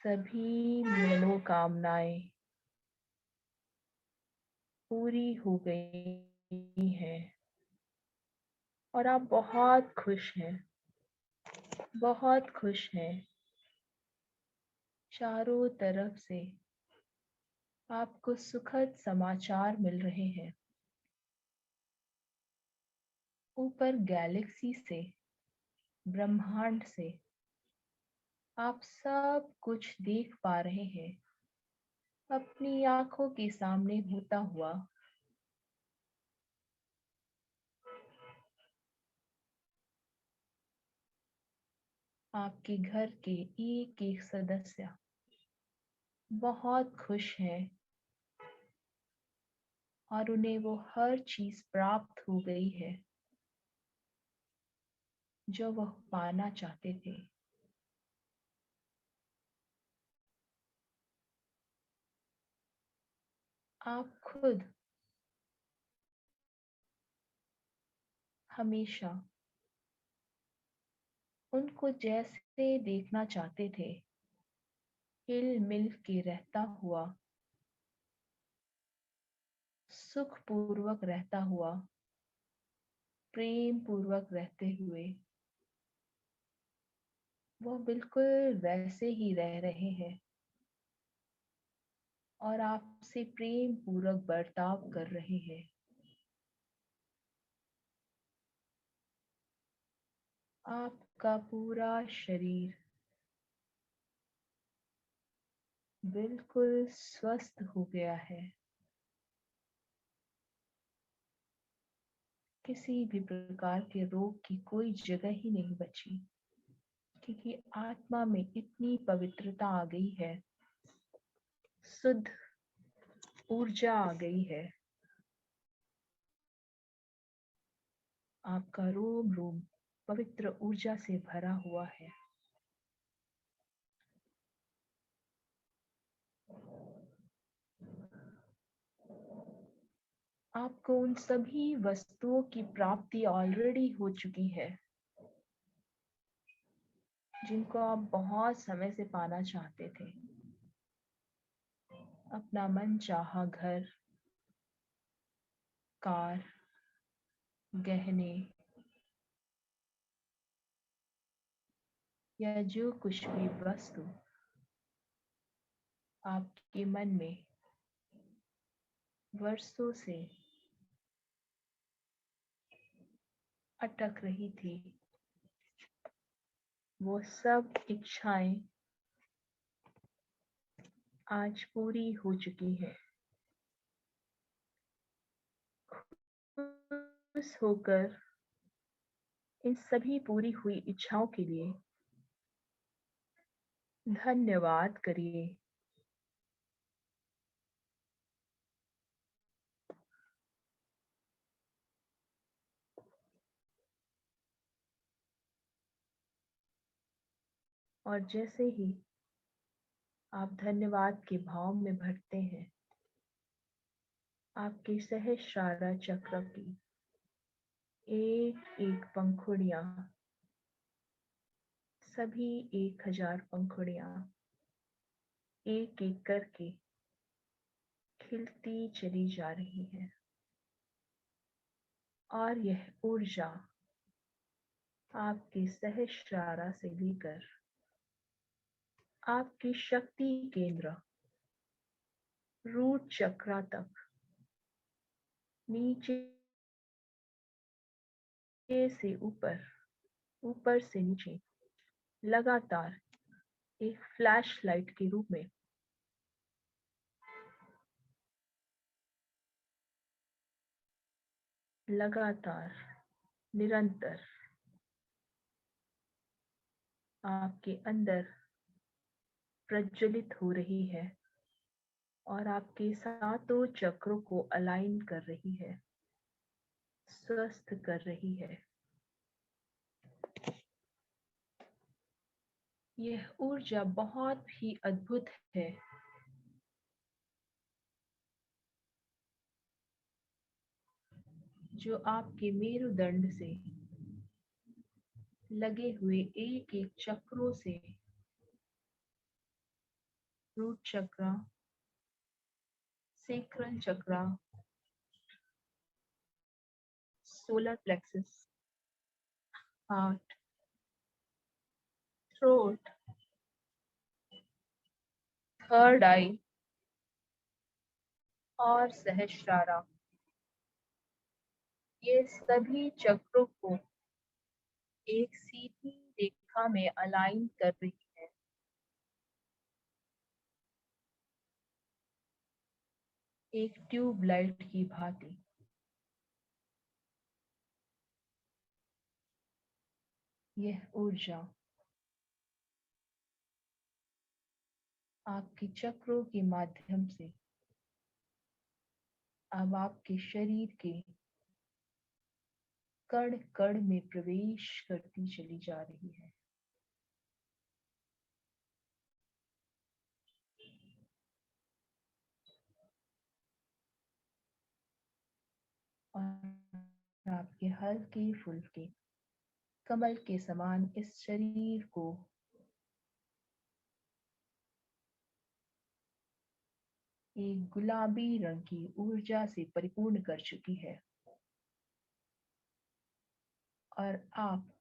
सभी मनोकामनाएं पूरी हो गई हैं और आप बहुत खुश हैं, बहुत खुश हैं। चारों तरफ से आपको सुखद समाचार मिल रहे हैं। ऊपर गैलेक्सी से, ब्रह्मांड से आप सब कुछ देख पा रहे हैं, अपनी आंखों के सामने होता हुआ। आपके घर के एक एक सदस्य बहुत खुश हैं और उन्हें वो हर चीज प्राप्त हो गई है जो वह पाना चाहते थे। आप खुद हमेशा उनको जैसे देखना चाहते थे, हिल मिल के रहता हुआ, सुख पूर्वक रहता हुआ, प्रेम पूर्वक रहते हुए, वो बिल्कुल वैसे ही रह रहे हैं और आपसे प्रेम पूर्वक बर्ताव कर रहे हैं। आपका पूरा शरीर बिल्कुल स्वस्थ हो गया है। किसी भी प्रकार के रोग की कोई जगह ही नहीं बची, क्योंकि आत्मा में इतनी पवित्रता आ गई है, शुद्ध ऊर्जा आ गई है। आपका रोम रोम पवित्र ऊर्जा से भरा हुआ है। आपको उन सभी वस्तुओं की प्राप्ति ऑलरेडी हो चुकी है जिनको आप बहुत समय से पाना चाहते थे। अपना मन चाहा घर, कार, गहने या जो कुछ भी वस्तु आपके मन में वर्षों से अटक रही थी, वो सब इच्छाएं आज पूरी हो चुकी है। खुश होकर इन सभी पूरी हुई इच्छाओं के लिए धन्यवाद करिए। और जैसे ही आप धन्यवाद के भाव में भरते हैं, आपके सहस्रारा चक्र की एक एक पंखुड़ियां, सभी 1000 पंखुड़ियां एक एक करके खिलती चली जा रही है। और यह ऊर्जा आपके सहस्रारा से लेकर आपकी शक्ति केंद्र रूट चक्र तक, नीचे से ऊपर, ऊपर से नीचे, लगातार एक फ्लैश लाइट के रूप में लगातार, निरंतर आपके अंदर प्रज्वलित हो रही है और आपके सातों चक्रों को अलाइन कर रही है, स्वस्थ कर रही है। यह ऊर्जा बहुत ही अद्भुत है। जो आपके मेरुदंड से लगे हुए एक एक चक्रों से, root chakra, sacral chakra, solar plexus, heart, throat, third eye और सहस्रारा, ये सभी चक्रों को एक सीधी रेखा में अलाइन कर रही है। एक ट्यूबलाइट की भांति। यह ऊर्जा आपके चक्रों के माध्यम से अब आपके शरीर के कण कण में प्रवेश करती चली जा रही है। और आपके हल्के फुल्के कमल के समान इस शरीर को एक गुलाबी रंग की ऊर्जा से परिपूर्ण कर चुकी है। और आप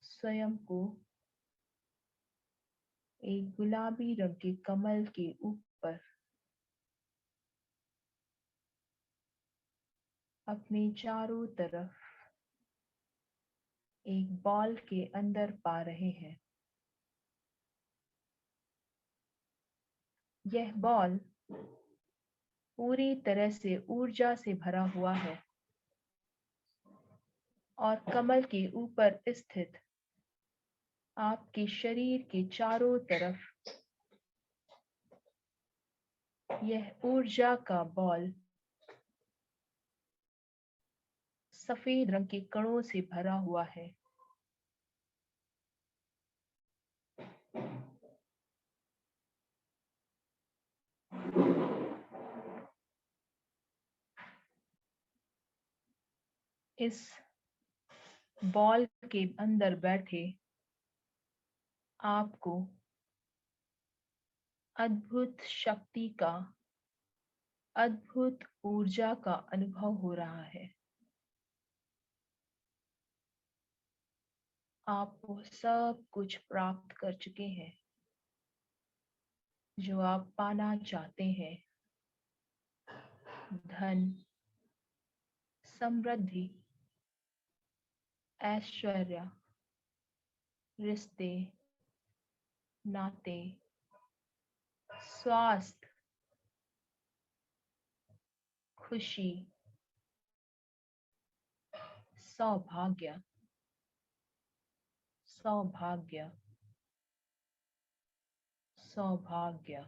स्वयं को एक गुलाबी रंग के कमल के ऊपर अपने चारों तरफ एक बॉल के अंदर पा रहे हैं। यह बॉल पूरी तरह से ऊर्जा से भरा हुआ है और कमल के ऊपर स्थित आपके शरीर के चारों तरफ यह ऊर्जा का बॉल सफेद रंग के कणों से भरा हुआ है। इस बॉल के अंदर बैठे आपको अद्भुत शक्ति का, अद्भुत ऊर्जा का अनुभव हो रहा है। आप वो सब कुछ प्राप्त कर चुके हैं जो आप पाना चाहते हैं। धन, समृद्धि, ऐश्वर्य, रिश्ते, नाते, स्वास्थ्य, खुशी, सौभाग्य, सौभाग्य, सौभाग्य।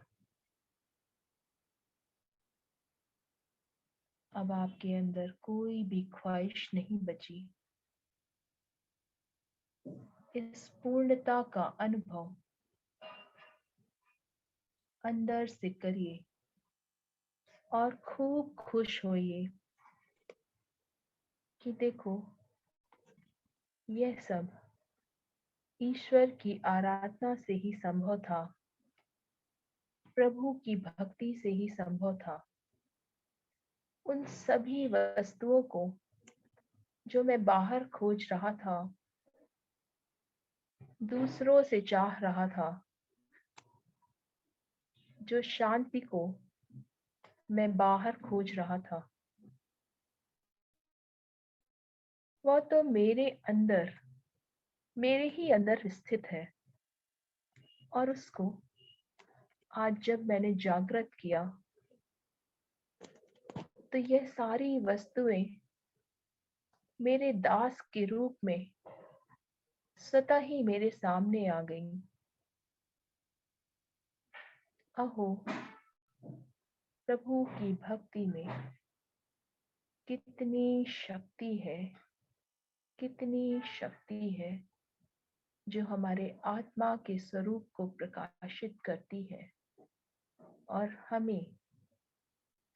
अब आपके अंदर कोई भी ख्वाहिश नहीं बची। इस पूर्णता का अनुभव अंदर से करिए और खूब खुश होइए कि देखो, यह सब ईश्वर की आराधना से ही संभव था, प्रभु की भक्ति से ही संभव था। उन सभी वस्तुओं को जो मैं बाहर खोज रहा था, दूसरों से चाह रहा था, जो शांति को मैं बाहर खोज रहा था, वह तो मेरे ही अंदर स्थित है। और उसको आज जब मैंने जागृत किया, तो यह सारी वस्तुएं मेरे दास के रूप में स्वतः ही मेरे सामने आ गईं। अहो, प्रभु की भक्ति में कितनी शक्ति है, कितनी शक्ति है, जो हमारे आत्मा के स्वरूप को प्रकाशित करती है और हमें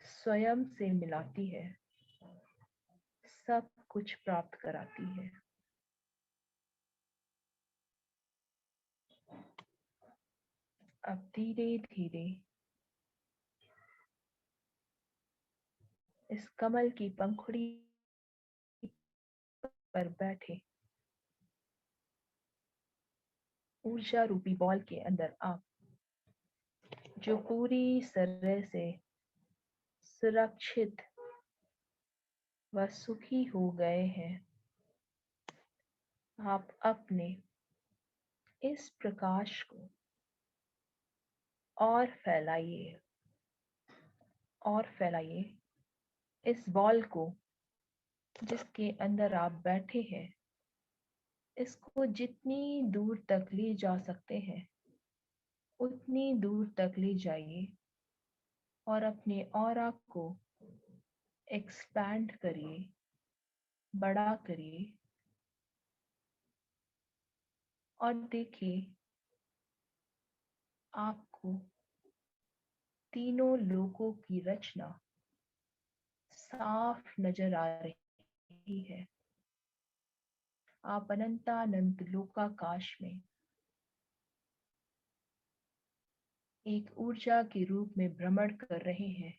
स्वयं से मिलाती है, सब कुछ प्राप्त कराती है। अब धीरे धीरे इस कमल की पंखुड़ी पर बैठे ऊर्जा रूपी बॉल के अंदर आप, जो पूरी तरह से सुरक्षित व सुखी हो गए हैं, आप अपने इस प्रकाश को और फैलाइए और फैलाइए। इस बॉल को जिसके अंदर आप बैठे हैं, इसको जितनी दूर तक ले जा सकते हैं उतनी दूर तक ले जाइए और अपने ऑरा को एक्सपैंड करिए, बड़ा करिए और देखिए, आपको तीनों लोकों की रचना साफ नजर आ रही है। आप अनंतानंत लोकाकाश में एक ऊर्जा के रूप में भ्रमण कर रहे हैं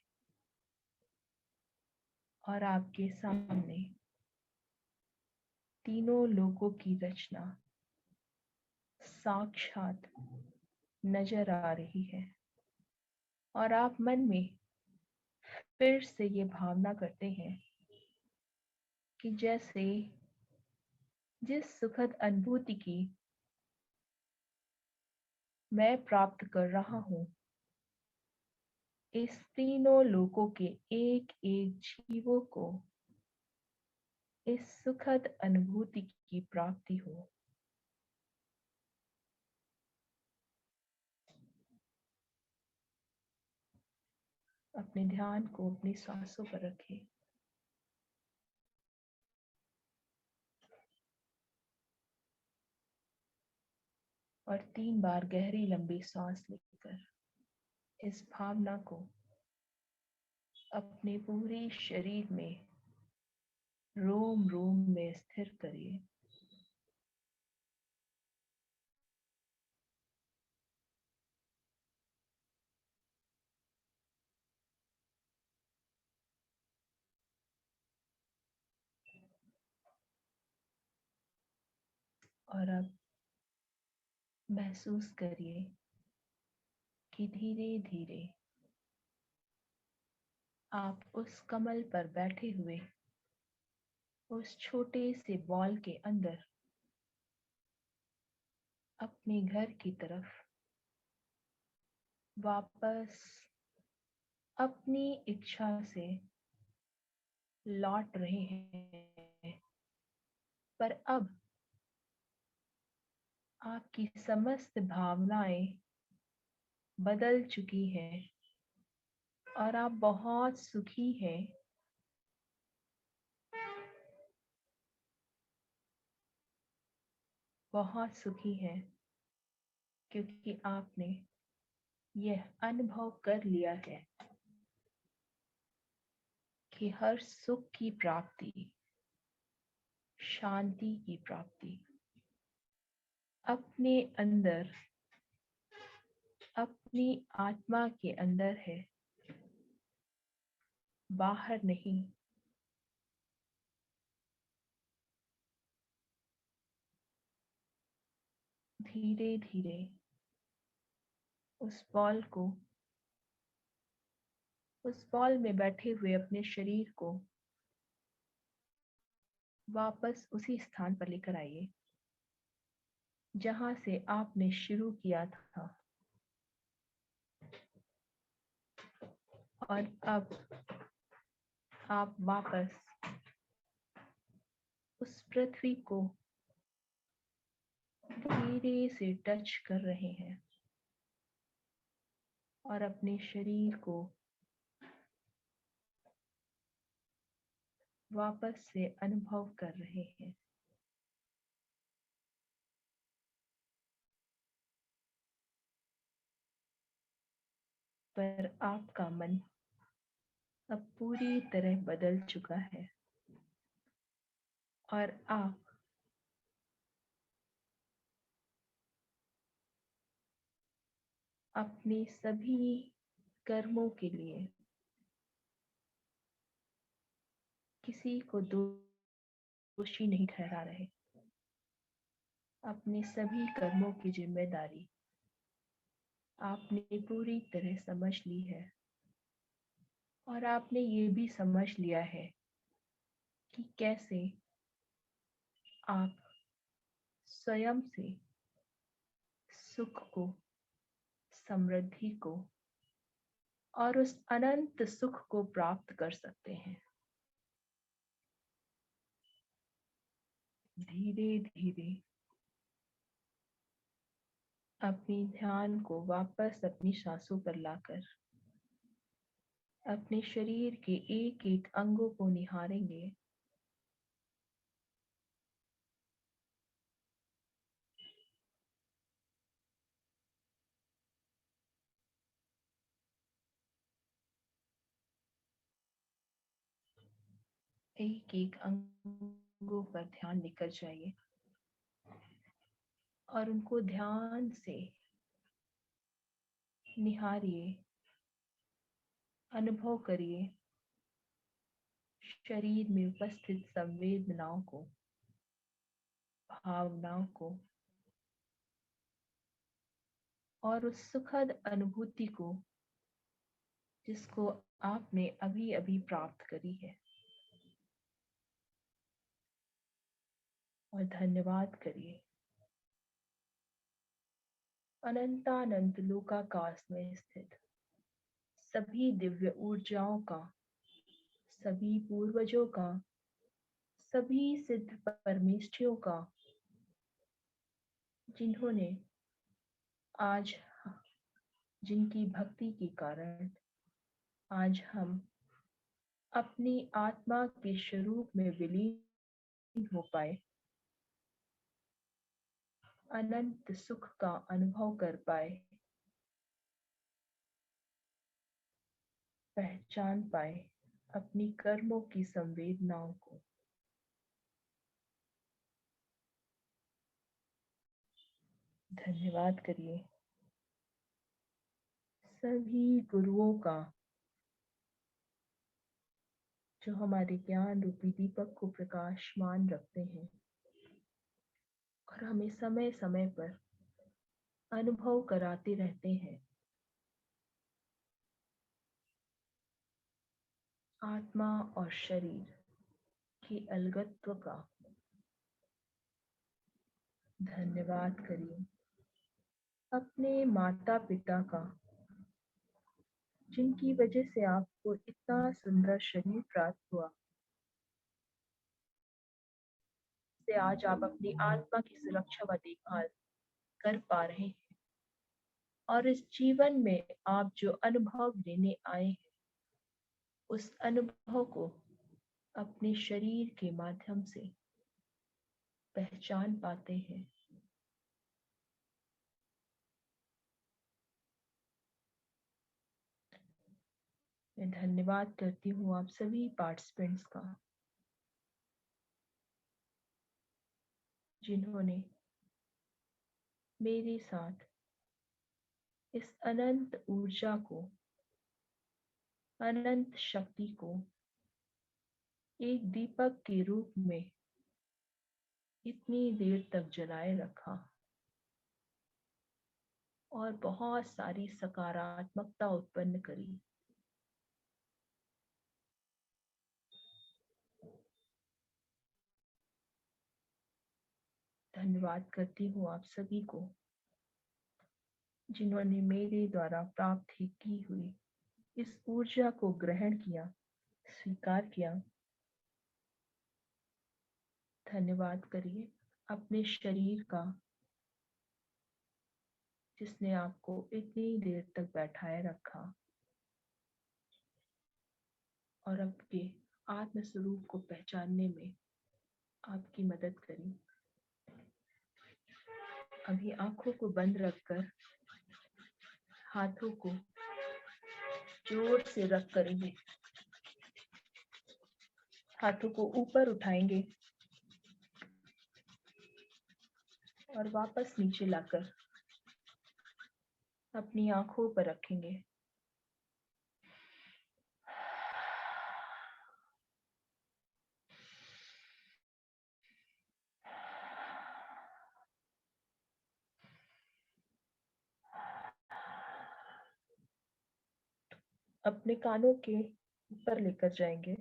और आपके सामने तीनों लोकों की रचना साक्षात नजर आ रही है। और आप मन में फिर से ये भावना करते हैं कि जैसे जिस सुखद अनुभूति की मैं प्राप्त कर रहा हूँ, इस तीनों लोकों के एक एक जीवों को इस सुखद अनुभूति की प्राप्ति हो। अपने ध्यान को अपनी सांसों पर रखें और 3 बार गहरी लंबी सांस लेकर इस भावना को अपने पूरे शरीर में रोम रोम में स्थिर करिए। और अब महसूस करिए कि धीरे धीरे आप उस कमल पर बैठे हुए उस छोटे से बॉल के अंदर अपने घर की तरफ वापस अपनी इच्छा से लौट रहे हैं। पर अब आपकी समस्त भावनाएं बदल चुकी है और आप बहुत सुखी हैं। बहुत सुखी हैं क्योंकि आपने यह अनुभव कर लिया है कि हर सुख की प्राप्ति, शांति की प्राप्ति अपने अंदर, अपनी आत्मा के अंदर है, बाहर नहीं। धीरे धीरे उस बॉल में बैठे हुए अपने शरीर को वापस उसी स्थान पर लेकर आइए जहां से आपने शुरू किया था। और अब आप वापस उस पृथ्वी को धीरे से टच कर रहे हैं और अपने शरीर को वापस से अनुभव कर रहे हैं। पर आपका मन अब पूरी तरह बदल चुका है और आप अपने सभी कर्मों के लिए किसी को दोषी नहीं ठहरा रहे। अपने सभी कर्मों की जिम्मेदारी आपने पूरी तरह समझ ली है और आपने ये भी समझ लिया है कि कैसे आप स्वयं से सुख को, समृद्धि को और उस अनंत सुख को प्राप्त कर सकते हैं। धीरे धीरे अपनी ध्यान को वापस अपनी सांसों पर लाकर अपने शरीर के एक एक अंगों को निहारेंगे। एक एक अंगों पर ध्यान लेकर जाइए और उनको ध्यान से निहारिए, अनुभव करिए शरीर में उपस्थित संवेदनाओं को, भावनाओं को और उस सुखद अनुभूति को जिसको आपने अभी अभी प्राप्त करी है। और धन्यवाद करिए अनंतानंत लोकाकाश में स्थित सभी दिव्य ऊर्जाओं का, सभी पूर्वजों का, सभी सिद्ध परमेष्ठियों का, जिन्होंने आज, जिनकी भक्ति के कारण आज हम अपनी आत्मा के स्वरूप में विलीन हो पाए, अनंत सुख का अनुभव कर पाए, पहचान पाए अपनी कर्मों की संवेदनाओं को। धन्यवाद करिए सभी गुरुओं का जो हमारे ज्ञान रूपी दीपक को प्रकाशमान रखते हैं और हमें समय समय पर अनुभव कराते रहते हैं आत्मा और शरीर के अलगत्व का। धन्यवाद करिए अपने माता पिता का जिनकी वजह से आपको इतना सुंदर शरीर प्राप्त हुआ, से आज आप अपनी आत्मा की सुरक्षा व देखभाल कर पा रहे हैं। और इस जीवन में आप जो अनुभव लेने आए हैं उस अनुभव को अपने शरीर के माध्यम से पहचान पाते हैं। मैं धन्यवाद करती हूँ आप सभी पार्टिसिपेंट्स का जिन्होंने मेरे साथ इस अनंत ऊर्जा को, अनंत शक्ति को एक दीपक के रूप में इतनी देर तक जलाए रखा और बहुत सारी सकारात्मकता उत्पन्न करी। धन्यवाद करती हूँ आप सभी को जिन्होंने मेरे द्वारा प्राप्त की हुई इस ऊर्जा को ग्रहण किया, स्वीकार किया। धन्यवाद करिए अपने शरीर का जिसने आपको इतनी देर तक बैठाए रखा और आपके आत्म स्वरूप को पहचानने में आपकी मदद करी। अभी आंखों को बंद रखकर हाथों को जोर से रख करेंगे, हाथों को ऊपर उठाएंगे और वापस नीचे लाकर अपनी आंखों पर रखेंगे। अपने कानों के ऊपर लेकर जाएंगे।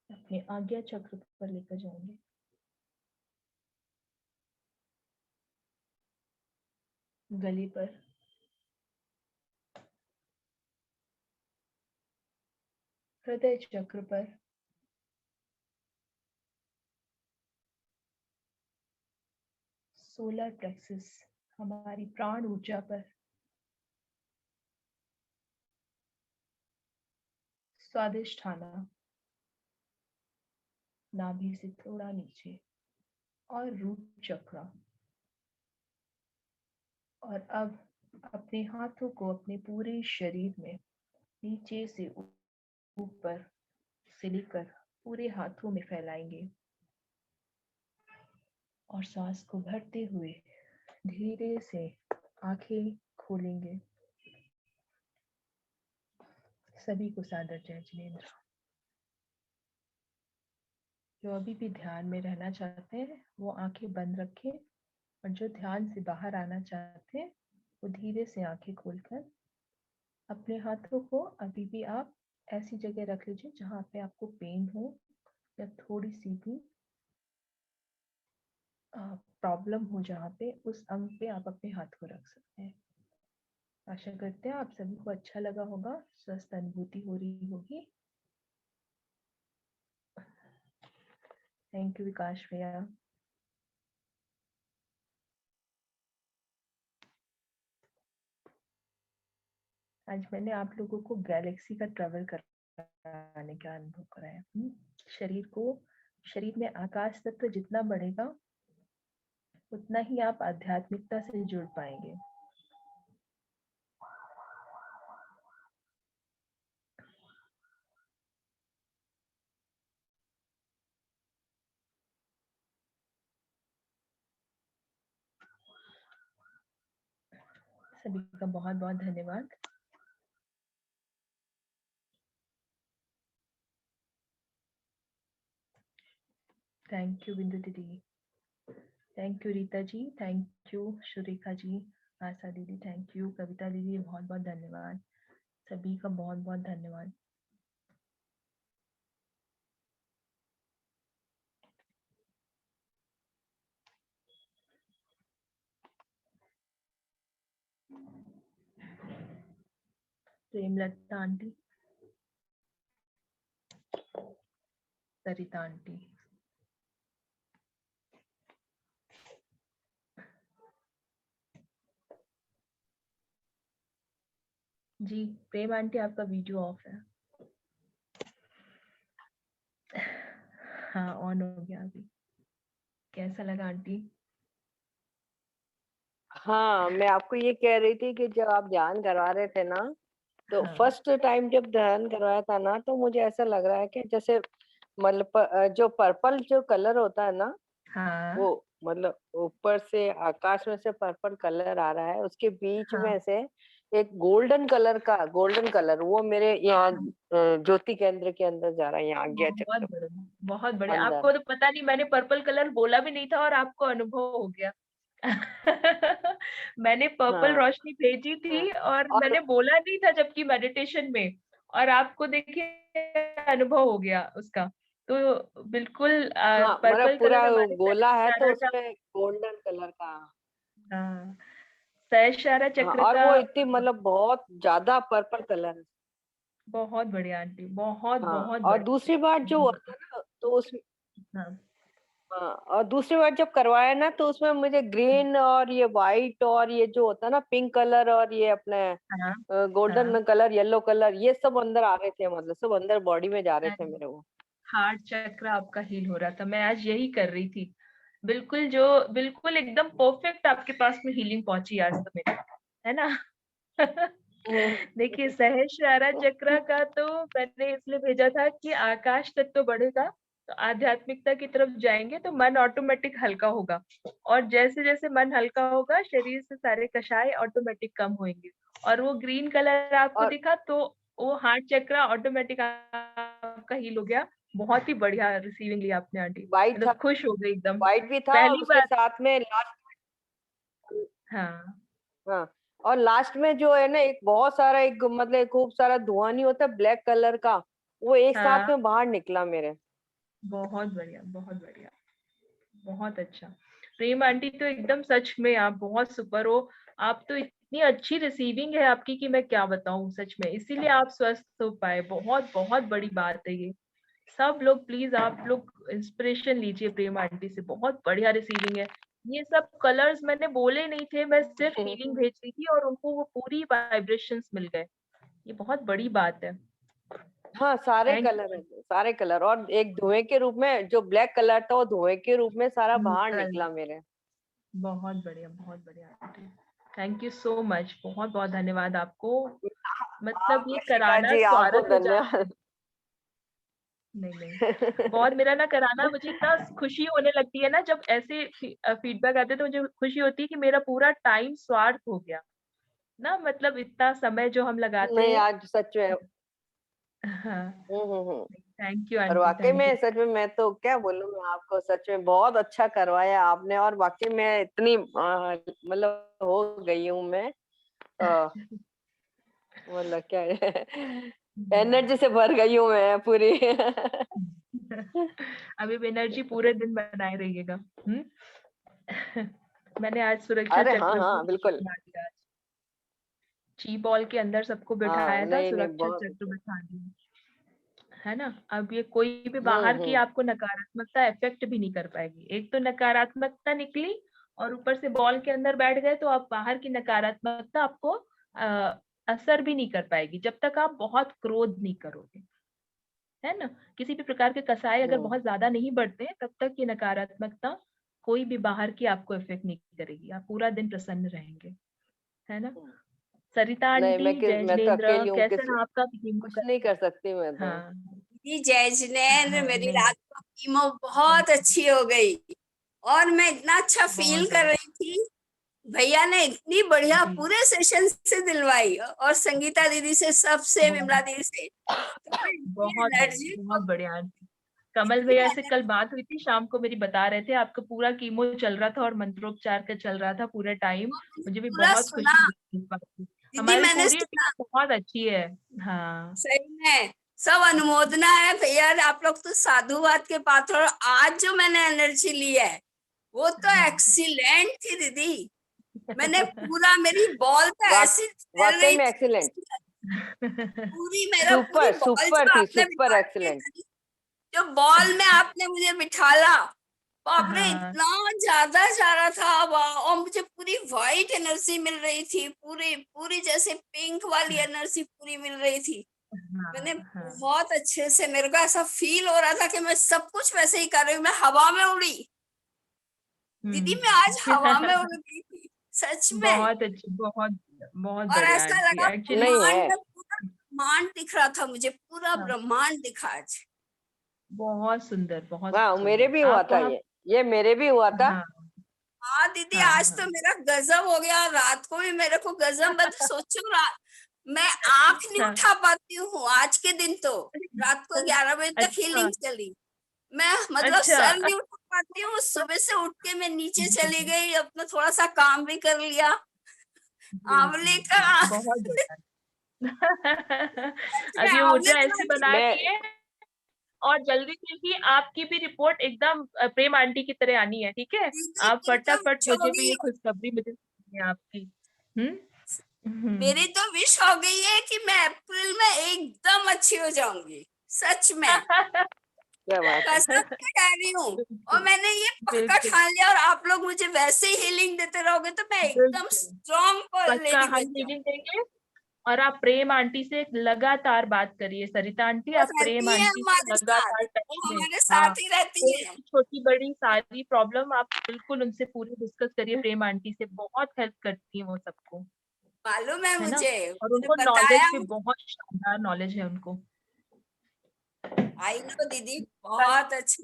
अपने आज्ञा चक्र पर लेकर जाएंगे। गले पर, हृदय चक्र पर, सोलर प्लेक्सस हमारी प्राण ऊर्जा पर, स्वादिष्ठाना नाभि से थोड़ा नीचे और रूट चक्र। और अब अपने हाथों को अपने पूरे शरीर में नीचे से ऊपर से लेकर पूरे हाथों में फैलाएंगे और सांस को भरते हुए धीरे से आंखें खोलेंगे। सभी को सादर जय जिनेंद्र। जो अभी भी ध्यान में रहना चाहते हैं वो आंखें बंद रखें और जो ध्यान से बाहर आना चाहते हैं वो धीरे से आंखें खोलकर अपने हाथों को अभी भी आप ऐसी जगह रख लीजिए जहाँ पे आपको पेन हो या थोड़ी सी भी प्रॉब्लम हो, जहाँ पे उस अंग पे आप अपने हाथ को रख सकते हैं। आशा करते हैं आप सभी को अच्छा लगा होगा, स्वस्थ अनुभूति हो रही होगी। थैंक यू विकास भैया। आज मैंने आप लोगों को गैलेक्सी का ट्रैवल कराने का अनुभव कराया। शरीर में आकाश तत्व जितना बढ़ेगा उतना ही आप आध्यात्मिकता से जुड़ पाएंगे। सभी का बहुत बहुत धन्यवाद। थैंक यू बिंदु दीदी, thank you Rita ji, thank you Surekha ji, Asha दीदी, थैंक यू कविता दीदी, बहुत बहुत धन्यवाद। सभी का बहुत बहुत धन्यवाद। प्रेमलता आंटी, सरिता आंटी, जी प्रेम आंटी आपका वीडियो ऑफ है। हाँ ऑन हो गया अभी। कैसा लगा आंटी? हाँ, मैं आपको ये कह रही थी कि जब आप ध्यान करवा रहे थे ना, तो हाँ फर्स्ट टाइम जब ध्यान करवाया था ना, तो मुझे ऐसा लग रहा है कि जैसे मतलब जो पर्पल जो कलर होता है ना, हाँ वो मतलब ऊपर से आकाश में से पर्पल कलर आ रहा है, उसके बीच हाँ में से एक गोल्डन कलर वो मेरे यहाँ ज्योति केंद्र के अंदर जा रहा है, यहाँ आज्ञा बहुत चक्र बढ़िया, बहुत बढ़िया। अंदर। आपको तो पता नहीं, मैंने पर्पल कलर बोला भी नहीं था और आपको अनुभव हो गया। मैंने पर्पल हाँ रोशनी भेजी हाँ थी और और मैंने बोला नहीं था जबकि मेडिटेशन में, और आपको देखिए अनुभव हो गया उसका। तो बिल्कुल हाँ मतलब पर्पल पूरा कलर हमारे गोला है तो सहस्त्रारा का। उसमें गोल्डन कलर का। हाँ सहस्त्रारा हाँ चक्र और का। वो इतनी मतलब बहुत ज्यादा पर्पल कलर है। बहुत बढ़िया आंटी, बहुत हाँ बहुत और दूसरी बार जो हुआ बढ़िया। था ना तो उस हाँ हाँ और दूसरी बार जब करवाया ना तो उसमें मुझे ग्रीन और ये व्हाइट और ये जो होता है ना पिंक कलर और ये अपने हाँ हाँ। गोल्डन कलर येलो कलर ये सब अंदर आ रहे थे, मतलब सब अंदर बॉडी में जा रहे थे मेरे वो। हार्ट चक्र आपका हील हो रहा था, मैं आज यही कर रही थी। बिल्कुल जो, बिल्कुल एकदम परफेक्ट आपके पास में हीलिंग पहुंची आज तो मेरे, है ना? देखिए सहस्त्रारा चक्र का तो मैंने इसलिए भेजा था कि आकाश तत्व बढ़ेगा तो आध्यात्मिकता की तरफ जाएंगे तो मन ऑटोमेटिक हल्का होगा, और जैसे जैसे मन हल्का होगा शरीर से सारे कषाय ऑटोमेटिक कम होंगे। और वो ग्रीन कलर आपको और दिखा तो वो हार्ट चक्र ऑटोमेटिक आपका हील हो गया। बहुत ही बढ़िया रिसीविंग लिया आपने आंटी, व्हाइट था, मतलब खुश हो गई एकदम। व्हाइट भी था और पहली उसके बार। साथ में लास्ट। हाँ हाँ और लास्ट में जो है ना एक बहुत सारा एक मतलब एक खूब सारा धुआं नहीं होता ब्लैक कलर का, वो एक साथ हाँ में बाहर निकला मेरे। बहुत बढ़िया, बहुत बढ़िया, बहुत अच्छा। प्रेम आंटी तो एकदम सच में आप बहुत सुपर हो। आप तो इतनी अच्छी रिसीविंग है आपकी कि मैं क्या बताऊं सच में, इसीलिए आप स्वस्थ हो पाए। बहुत बहुत बड़ी बात है ये। सब लोग प्लीज आप लोग इंस्पिरेशन लीजिए प्रेम आंटी से, बहुत बढ़िया रिसीविंग है। ये सब कलर्स मैंने बोले नहीं थे, मैं सिर्फ फीलिंग भेज रही थी और उनको वो पूरी वाइब्रेशंस मिल गए। ये बहुत बड़ी बात है। हाँ सारे थैंक कलर है, सारे कलर और एक धुएं के रूप में जो ब्लैक कलर था वो धुएं के रूप में सारा यू। बाहर निकला मेरे। बहुत बढ़िया, बहुत बढ़िया aunty. Thank you so much, बहुत बहुत धन्यवाद आपको। मतलब ये आपको शिखा कराना जी आपको स्वार्थ हो जाता है। धन्यवाद। नहीं नहीं, बहुत मेरा ना कराना, मुझे इतना खुशी होने लगती है ना जब ऐसे फीडबैक आते हैं, तो मुझे खुशी होती है कि मेरा पूरा टाइम स्वार्थ हो गया ना, मतलब इतना समय जो हम लगाते नहीं हैं। आज सच में हाँ हम्म। थैंक यू और आंटी, वाकई थैंक में यू। सच में मैं तो क्या बोलूं, मैं आपको सच में बहुत अच्छा करवाया आपने और वाकई में इतनी मतलब हो गई हूँ मैं मतलब क्या एनर्जी से भर गई हूँ मैं पूरी। अभी भी एनर्जी पूरे दिन बनाए रहिएगा। मैंने आज सुरक्षा अरे हाँ चक्र भी हाँ बिल्कुल। बना दिया। ची बॉल के अंदर सबको हाँ बिठाया था, नहीं नहीं सुरक्षा बहुत चक्र अच्छा। बिठा दिया, है ना? अब ये कोई भी बाहर की हम्म। आपको नकारात्मकता इफेक्ट भी नहीं कर पाएगी। एक तो नकारात्मकता निकली और ऊपर से बॉल के अंदर बैठ गए तो आप बाहर की नकारात्मकता आपको असर भी नहीं कर पाएगी जब तक आप बहुत क्रोध नहीं करोगे, है ना? किसी भी प्रकार के कसाय अगर हम्म बहुत ज्यादा नहीं बढ़ते तब तक ये नकारात्मकता कोई भी बाहर की आपको इफेक्ट नहीं करेगी, आप पूरा दिन प्रसन्न रहेंगे, है ना? हम्म। सरिता नहीं आंटी, मैं तो जय अकेली हूँ, कैसे किसी रहा आपका कीमो कुछ का? नहीं कर सकती मैं तो। हाँ जी जय जिनेन्द्र, हाँ मेरी नहीं रात को कीमो बहुत अच्छी हो गई और मैं इतना अच्छा फील बहुत कर बढ़िया। रही थी। भैया ने इतनी बढ़िया जी पूरे सेशन से दिलवाई और संगीता दीदी से, सबसे, बहुत विमला दीदी से। तो मैं इतनी बहुत एनर्जी, बढ़िया, बहुत बढ़िया आंटी। कमल इतनी भैया से कल एनर्जी बात हुई थी, शाम को मेरी बता रहे थे आपका पूरा कीमो चल रहा था और मंत्रोपचार का चल रहा था पूरे टाइम। मुझे भी पूरा बहुत सुना। खुशी हुई इस बात की। दीदी हमारी मैंने पूरी सुना, टीम बहुत अच्छी है। हाँ सही में सब अनुमोदना है भैया, आप लोग तो साधुवाद के पात्र हो। आज जो मैंने एनर्जी ली है वो तो हाँ। एक्सीलेंट थी दीदी। मैंने पूरा, मेरी बॉल तो वाक ऐसी तैर वाकई रही में थी, एक्सीलेंट। पूरी मेरा पूरी सुपर बॉल सुपर जो थी, आपने सुपर बिठा के एक्सीलेंट। जो बॉल में आपने मुझे बिठाला, बाप रे, हाँ इतना ज्यादा जा रहा था वाह, और मुझे पूरी वाइट एनर्जी मिल रही थी, पूरी पूरी जैसे पिंक वाली एनर्जी पूरी मिल रही थी। मैंने हाँ हाँ। बहुत अच्छे से, मेरे को ऐसा फील हो रहा था कि मैं सब कुछ वैसे ही कर रही हूँ, मैं हवा में उड़ी। दीदी मैं आज हवा में उड़ गई थी, सच में। बहुत अच्छी, बहुत बहुत और बढ़िया ऐसा आंटी लगा एक्चुअली। नहीं ब्रह्मांड है। में, पूरा ब्रह्मांड दिख रहा था मुझे, पूरा हाँ, ब्रह्मांड दिखा आज। बहुत सुंदर, बहुत हाँ मेरे सुंदर। भी हुआ आप था वहाँ। ये मेरे भी हुआ था। हाँ हाँ दीदी, हाँ आज तो हाँ। मेरा गजब हो गया, रात को भी मेरे को गजब, मैं तो सोचू रात मैं आंख नहीं हाँ। उठा पाती हूँ आज के दिन तो। रात को 11 बजे तक अच्छा हीलिंग चली, मैं मतलब अच्छा। सर नहीं उठा पाती हूँ। सुबह से उठ के मैं नीचे चली गई, अपना थोड़ा सा काम भी कर लिया, जी आंवले जी का। जी, बहुत बढ़िया। सच में अब ये आंवले ऊर्जा का ऐसी बना मैं रही है, और जल्दी से ही आपकी भी रिपोर्ट एकदम प्रेम आंटी की तरह आनी है, ठीक है? दीदी आप मेरी तो फटाफट विश हो मुझे भी गई, ये खुशखबरी मुझे सुनानी है आपकी। मेरी तो विश हो गई है कि मैं अप्रैल में एकदम अच्छी हो जाऊंगी, सच में, क्या बात है। कसम से कह रही हूँ। और बिल्कुल मैंने ये पक्का बिल्कुल ठान लिया, और आप लोग मुझे वैसे ही हीलिंग देते रहोगे तो मैं एकदम बिल्कुल। स्ट्रॉन्ग पक्का लेडी हम बन जाऊँ। रीडिंग देंगे। और आप प्रेम आंटी से लगातार बात करिए, सरिता आंटी, वो आप प्रेम रहती है आंटी से हमारे साथ, लगातार टच वो में। हमारे हाँ, साथ ही रहती कोई है। भी छोटी बड़ी सारी प्रॉब्लम आप बिल्कुल उनसे पूरी डिस्कस करिए, प्रेम आंटी से बहुत हेल्प करती है वो सबको, मालूम है है ना? मुझे, और उन्होंने उनको नॉलेज बताया। भी बहुत शानदार नॉलेज है उनको। आई नो दीदी, बस। बहुत अच्छी।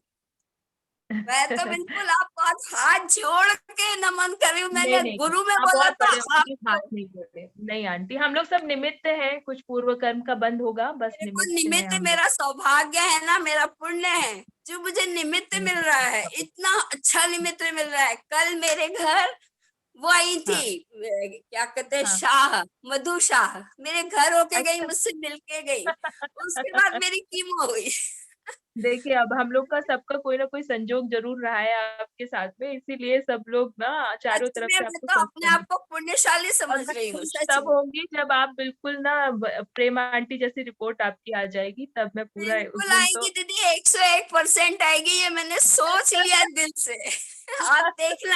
मैं तो बिल्कुल आपको आज हाथ जोड़ के नमन कर रही हूँ, नहीं मैंने नहीं नहीं, गुरु में आप बोला बहुत था बड़े हो आंटी, हाथ आपको। नहीं जोड़े। नहीं आंटी, हम लोग सब निमित्त हैं, कुछ पूर्व कर्म का बंद होगा, बस मेरे को निमित्त हैं निमित्त हम लोग। मेरा सौभाग्य है ना, मेरा पुण्य है जो मुझे निमित्त मिल रहा है, हाँ इतना अच्छा निमित्त मिल रहा है। कल मेरे घर वो आई हाँ थी, क्या कहते हैं, हाँ। शाह, मधु शाह, मेरे घर होके गई, अच्छा। मुझसे मिलके गई। उसके बाद मेरी कीमो हुई। देखिए, अब हम लोग का सबका कोई ना कोई संजोग जरूर रहा है आपके साथ में, इसीलिए सब लोग ना चारों सच तरफ में से मैं आपको तो स्वस्थ अपने होंगे। आप को पुण्यशाली और समझ मैं रही हूँ, खुश सच तब में। होंगी जब आप बिल्कुल ना प्रेम आंटी जैसी रिपोर्ट आपकी आ जाएगी, तब मैं पूरा उस बिल्कुल दिन तो। आएगी दीदी, 101% आएगी, ये मैंने सोच लिया दिल से। आप देखना,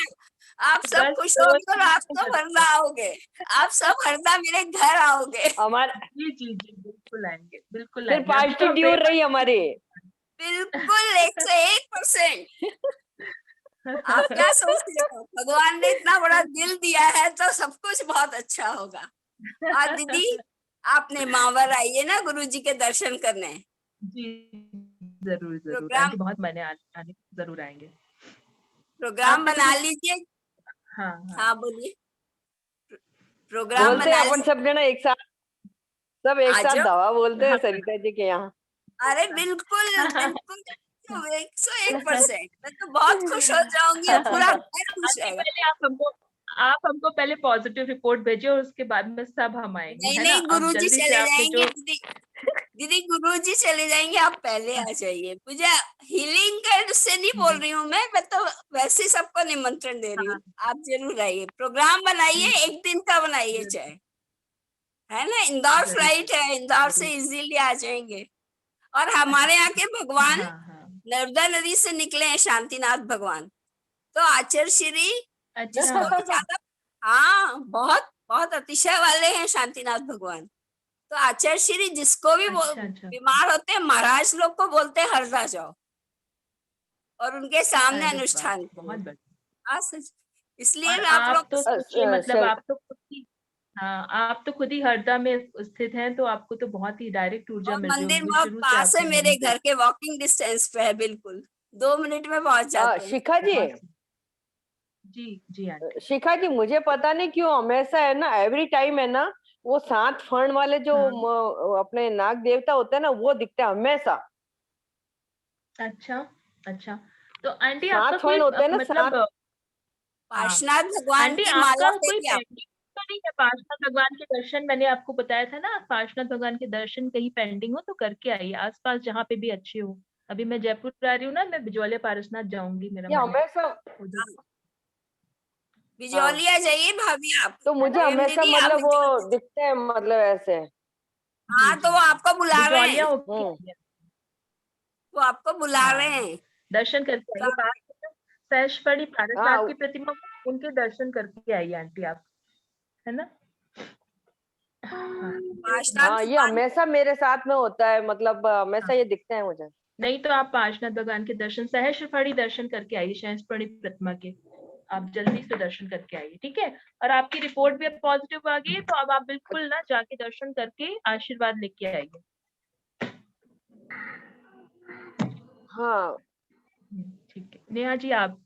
आप सब बस खुश सोच होगे और आप लीजिए, सब बस हरदा बस। आओगे, आप सब हरदा मेरे घर आओगे। हमारा जी जी जी, बिल्कुल आएंगे, बिल्कुल सिर्फ आएंगे। अभी तो हम एटीट्यूड प्रेम रही हमारी। बिल्कुल 101%। आप क्या सोच रहे हो, भगवान ने इतना बड़ा दिल दिया है तो सब कुछ बहुत अच्छा होगा। और दीदी, आपने मावर आइए ना गुरुजी के दर्शन करने। जी, जरूर जरूर प्रोग्राम आंटी, बहुत मैंने आने जरूर आएंगे। प्रोग्राम आपने बना कुछ। लीजिए। हाँ हाँ। हाँ बोलिए, प्रोग्राम बोलते हैं बना अपन लीजिए। सब जना एक साथ, सब एक आ साथ जाओ, दवा बोलते हैं हाँ सरिता जी के यहाँ। अरे बिल्कुल बिल्कुल, 101%। मैं तो बहुत खुश हो जाऊंगी और पूरा घर खुश आंटी, रहेगा। पहले आप हमको पहले पॉजिटिव रिपोर्ट भेजिए, और उसके बाद में सब हम आएंगे, नहीं है ना? नहीं, अब गुरुजी जल्दी से चले आपने जाएंगे जो। दीदी, दीदी गुरुजी चले जाएंगे, आप पहले आ जाइए। मुझे हीलिंग कर से नहीं बोल जी रही हूँ मैं तो वैसे ही सबको निमंत्रण दे रही हूँ। हाँ आप जरूर आइए, प्रोग्राम बनाइए, जी एक दिन का बनाइए जरूर चाहे, है ना। इंदौर जरूर फ्लाइट है, इंदौर से जरूर। इजीली आ जाएंगे। और हमारे यहाँ के भगवान हाँ हाँ। नर्मदा नदी से निकले हैं, शांतिनाथ भगवान। तो आचार्य श्री, अच्छा जिसको भी ज्यादा, हाँ बहुत बहुत अतिशय वाले हैं शांतिनाथ भगवान। तो आचार्य श्री जिसको भी अच्छा अच्छा। बीमार होते हैं, महाराज लोग को बोलते हैं हरदा जाओ, और उनके सामने अरे वाह, अनुष्ठान बहुत करो। बढ़िया। हाँ सच, इसलिए और मैं आप लोग आप को तो अ, सोचिए, अ, मतलब सर आप तो खुद ही। हाँ, आप तो खुद ही हरदा में स्थित हैं, तो आपको तो बहुत ही डायरेक्ट ऊर्जा और मिल रही मंदिर होगी, बहुत शुरू से पास है, आपने मेरे वहीं पे। घर के वॉकिंग डिस्टेंस पे है, बिल्कुल 2 मिनट में पहुंच जाते हैं। शिखा जी, बहुत। जी जी आंटी। शिखा जी मुझे पता नहीं क्यों हमेशा है ना, एवरी टाइम है ना, वो 7 फण वाले जो हाँ। अपने नाग देवता होते हैं ना, वो दिखते हैं हमेशा। अच्छा अच्छा। तो आंटी, 7 आपका कोई फण होते हैं ना, मतलब 7। हाँ, पार्श्वनाथ भगवान आंटी की आपका माला कोई चाहिए आप। पेंडिंग तो नहीं है? पार्श्वनाथ भगवान के दर्शन मैंने आपको बताया था ना, पार्श्वनाथ भगवान के दर्शन कहीं पेंडिंग हो तो करके आइए, आसपास जहाँ पे भी अच्छे हो। अभी मैं जयपुर आ रही हूँ ना, मैं बिजौलिया पारसनाथ जाऊंगी, मेरा ये मन है हमेशा, उधर। हाँ, हाँ बिजौलिया जाइए भाभी आप। तो मुझे प्रेम हमेशा दीदी आप मतलब वो बिजौलिया, दिखते हैं, मतलब ऐसे। जी हाँ तो जी वो जी। आपको बुला रहे बिजौलिया हैं, होके हम्म। आइए। वो आपको बुला रहे हाँ, हैं। दर्शन करके तो आइए, पास है ना? सहस्त्रफणी पारसनाथ हाँ की प्रतिमा, उनके दर्शन करके आई आंटी आप, है ना? हाँ पार्श्वनाथ हाँ, ये भगवान हमेशा मेरे साथ में होता है, मतलब हमेशा हाँ। ये दिखते हैं मुझे। नहीं तो आप पार्श्वनाथ भगवान के दर्शन, सहस्त्रफणी दर्शन करके आइए, सहस्त्रफणी प्रतिमा के आप जल्दी से दर्शन करके आइए, ठीक है? और आपकी रिपोर्ट भी अब पॉजिटिव आ गई है, तो अब आप बिल्कुल ना जाके दर्शन करके आशीर्वाद लेके आइए। हाँ ठीक है नेहा जी, आप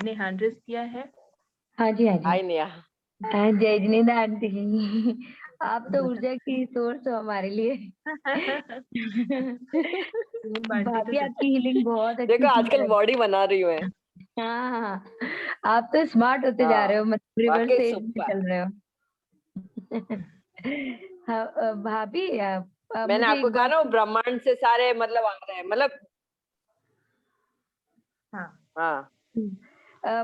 ने हैंड रेज किया है। हाँ जी, हाँ जी। आई नहीं जय जिनेंद्र आंटी, आप तो ऊर्जा की सोर्स हो हमारे लिए। भाभी आपकी हीलिंग बहुत अच्छी देखो की आजकल है। बॉडी बना रही हूँ मैं। हाँ, आप तो स्मार्ट होते जा रहे हो, हाँ मतलब रिवर्स वाकई स्टेज में सुपर। चल रहे हो। हाँ, भाभी मैंने मुझे आपको एक कहा बात। ना, वो ब्रह्मांड से सारे मतलब आ रहे हैं, मतलब हाँ हाँ।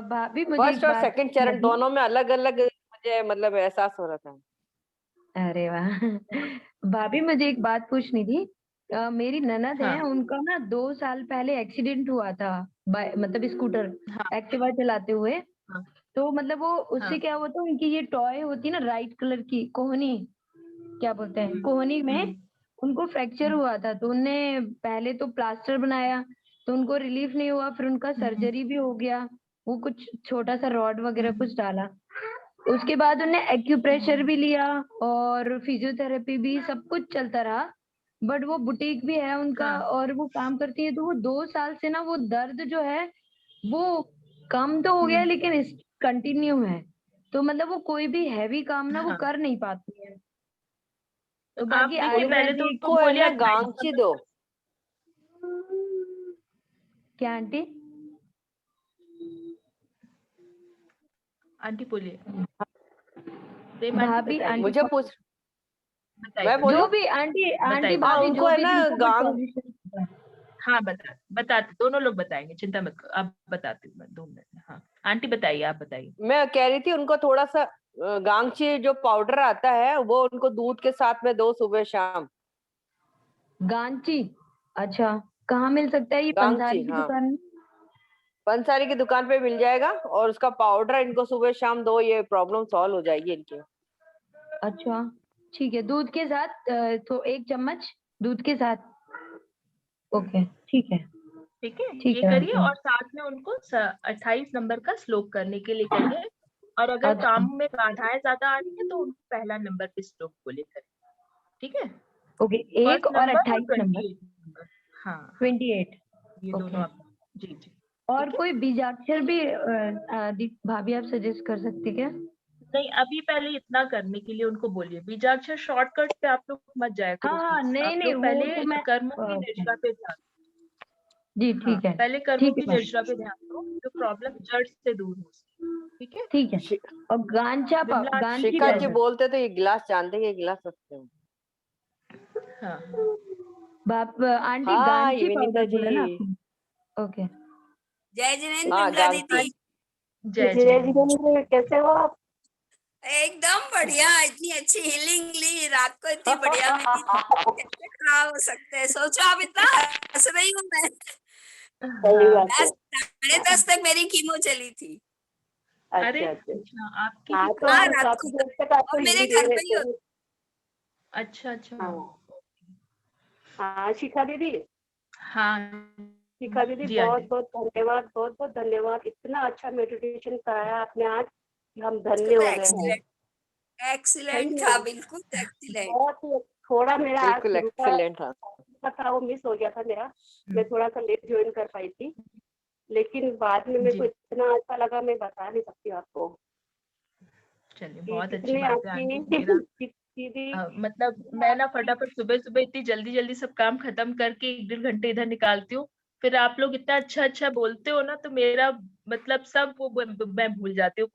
भाभी मुझे फर्स्ट एक और बात सेकंड चरण लगी। दोनों में अलग अलग मुझे मतलब एहसास हो रहा था। अरे वाह। भाभी मुझे एक बात पूछनी थी। मेरी ननद है, हाँ उनका ना 2 साल पहले एक्सीडेंट हुआ था, मतलब स्कूटर हाँ एक्टिवा चलाते हुए। हाँ तो मतलब वो उससे हाँ क्या हुआ था, उनकी ये टॉय होती ना राइट कलर की कोहनी, क्या बोलते हैं कोहनी में, उनको फ्रैक्चर हुआ था। तो उनने पहले तो प्लास्टर बनाया, तो उनको रिलीफ नहीं हुआ, फिर उनका सर्जरी भी हो गया। वो कुछ छोटा सा रॉड वगैरह कुछ डाला। उसके बाद उन्हें एक्यूप्रेशर भी लिया और फिजियोथेरेपी भी, सब कुछ चलता रहा। बट वो बुटीक भी है उनका हाँ और वो काम करती है, तो वो 2 साल से ना वो दर्द जो है वो कम तो हो गया है, लेकिन कंटिन्यू है। तो मतलब वो कोई भी हैवी काम ना वो हाँ। कर नहीं पाती है। तो तो आप बाकी देखिए पहले तो आयुर्वेदिक। उनको को है बोलिए ना आप गांगची दो। क्या आंटी? आंटी बोलिए, प्रेम आंटी भाभी बताइए आंटी मुझे पूछ, बताइए मैं जो बोलूं? भी आंटी आंटी बताइए। हाँ भाभी उनको जो है भी ना जिनको भी गांग, सॉल्यूशन। हाँ बताते दोनों लोग बताएंगे, चिंता मत करो, आप बताते मैं 2 मिनट में। हाँ आंटी बताइए, आप बताइए। मैं कह रही थी उनको थोड़ा सा गांगची जो पाउडर आता है वो उनको दूध के साथ में दो सुबह शाम। गांची? अच्छा, कहाँ मिल सकता है ये? गांगची पंसारी की हाँ, दुकान में? पंसारी की दुकान पे मिल जाएगा, और उसका पाउडर इनको सुबह शाम दो, ये प्रॉब्लम सॉल्व हो जाएगी इनकी। अच्छा, ठीक है। दूध के साथ तो 1 चम्मच दूध के साथ। ओके, ठीक है। ठीक है, ठीक ये है करिए आंटी। और साथ में उनको 28 नंबर का श्लोक करने के लिए करिए। और अगर अच्छा, काम में बाधाएं ज्यादा आ रही है तो उनको पहला नंबर पे श्लोक बोले करिए, ठीक है? ओके। 1 फर्स्ट और नंबर और 28 नंबर। 28 नंबर। हाँ हाँ 28। ये दोनों ओके। आप, जी जी और ठीक है। कोई बीजाक्षर भी भाभी आप सजेस्ट कर सकती क्या? नहीं अभी पहले इतना करने के लिए उनको बोलिए, बीजाक्षर शॉर्टकट पे आप लोग मत जाया हाँ करो हाँ, प्लीज, नहीं आप नहीं, लोग वो पहले तो मैं। कर्मों की ओके, निष्ठा पे ध्यान। जी हाँ ठीक है। पहले कर्मों ठीक है की भाभी, निष्ठा पे ध्यान दो, जो प्रॉब्लम जड़ से दूर हो सके, ठीक है? ठीक है। शि- और विमला गांची शिखा जी पाउडर। बोलते तो ये गिलास जानते हैं, ये गिलास रखते हैं। हाँ आंटी हाँ गांची विनीता पाउडर जी। बोला ना आपने? ओके। जय जिनेंद्र हाँ विमला गांगची। दीदी। जय जिनेंद्र। कैसे हो आप? एकदम बढ़िया, इतनी अच्छी हीलिंग ली रात को, इतनी बढ़िया मिली, कैसे खराब हो सकते हैं? सोचो आप, इतना हंस रही हूँ मैं। सही हाँ बात है। 10:30 तक मेरी कीमो चली थी। अरे अच्छा अच्छा। अच्छा, आपकी भी हाँ तो हाँ हम रात काफी को, देर तक आपको और मेरे हिंदी दे घर रहे पे ही थे। होती। अच्छा अच्छा। हाँ हाँ, शिखा दीदी। हाँ शिखा दीदी, जी बहुत आंटी। बहुत धन्यवाद, बहुत बहुत धन्यवाद। इतना अच्छा मेडिटेशन कराया आपने आज कि हम धन्य तो हो गए हैं। एक्सीलेंट, सही एक्सीलेंट में था, बिल्कुल एक्सीलेंट। बहुत ही। थोड़ा मेरा आज बिल्कुल शुरू का एक्सीलेंट था। था वो मिस हो गया था मेरा। मैं थोड़ा सा लेट ज्वाइन कर पाई थी, लेकिन बाद में मेरे को जी इतना अच्छा लगा, मैं बता नहीं सकती आपको चलिए, कि बहुत अच्छी कितने बात है आंटी। मेरा आपकी दीदी। मतलब मैं ना फटाफट सुबह सुबह इतनी जल्दी जल्दी सब काम खत्म करके 1-1.5 घंटे इधर निकालती हूँ, फिर आप लोग इतना अच्छा अच्छा बोलते हो ना, तो मेरा मतलब सब वो मैं भूल जाती हूँ,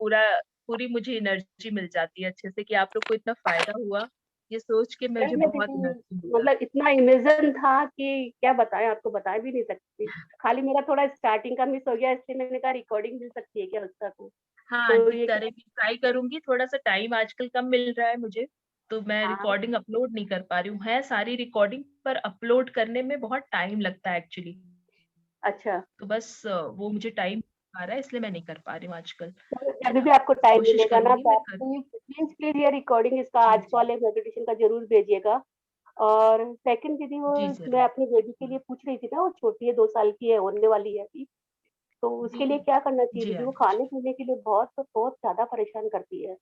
पूरी मुझे एनर्जी मिल जाती है अच्छे से कि आप लोग को इतना फायदा हुआ, ये सोच के मुझे मैं बहुत दीदी, एनर्जी मिल जाती मतलब इतना इमेजिन था कि क्या बताएं आपको, बता भी नहीं सकती। खाली मेरा थोड़ा स्टार्टिंग का मिस हो गया, इसलिए मैंने कहा रिकॉर्डिंग मिल सकती है क्या उसका? है। हाँ तो आंटी ये करेंगी, ट्राई करूंगी, थोड़ा सा टाइम आजकल कम मिल रहा है मुझे, तो मैं हाँ रिकॉर्डिंग अपलोड नहीं कर पा रही हूँ, है सारी रिकॉर्डिंग पर अपलोड करने में बहुत टाइम लगता है एक्चुअली, अच्छा। तो बस वो मुझे टाइम पा रहा है, इसलिए मैं नहीं कर पा रही हूँ आजकल। तो जब भी आपको टाइम कोशिश मिलेगा ना करूंगी तो मैं आप करने प्लीज ये रिकॉर्डिंग इसका जी आज जी वाले मेडिटेशन का जरूर भेजिएगा। और सेकंड दीदी, वो जी मैं जरूर। अपनी बेबी के लिए पूछ रही थी ना, वो छोटी है, 2 साल की है, होने वाली है अभी। तो उसके लिए क्या करना चाहिए जी दीदी? वो आंटी जी। खाने पीने के लिए बहुत बहुत ज्यादा परेशान करती है,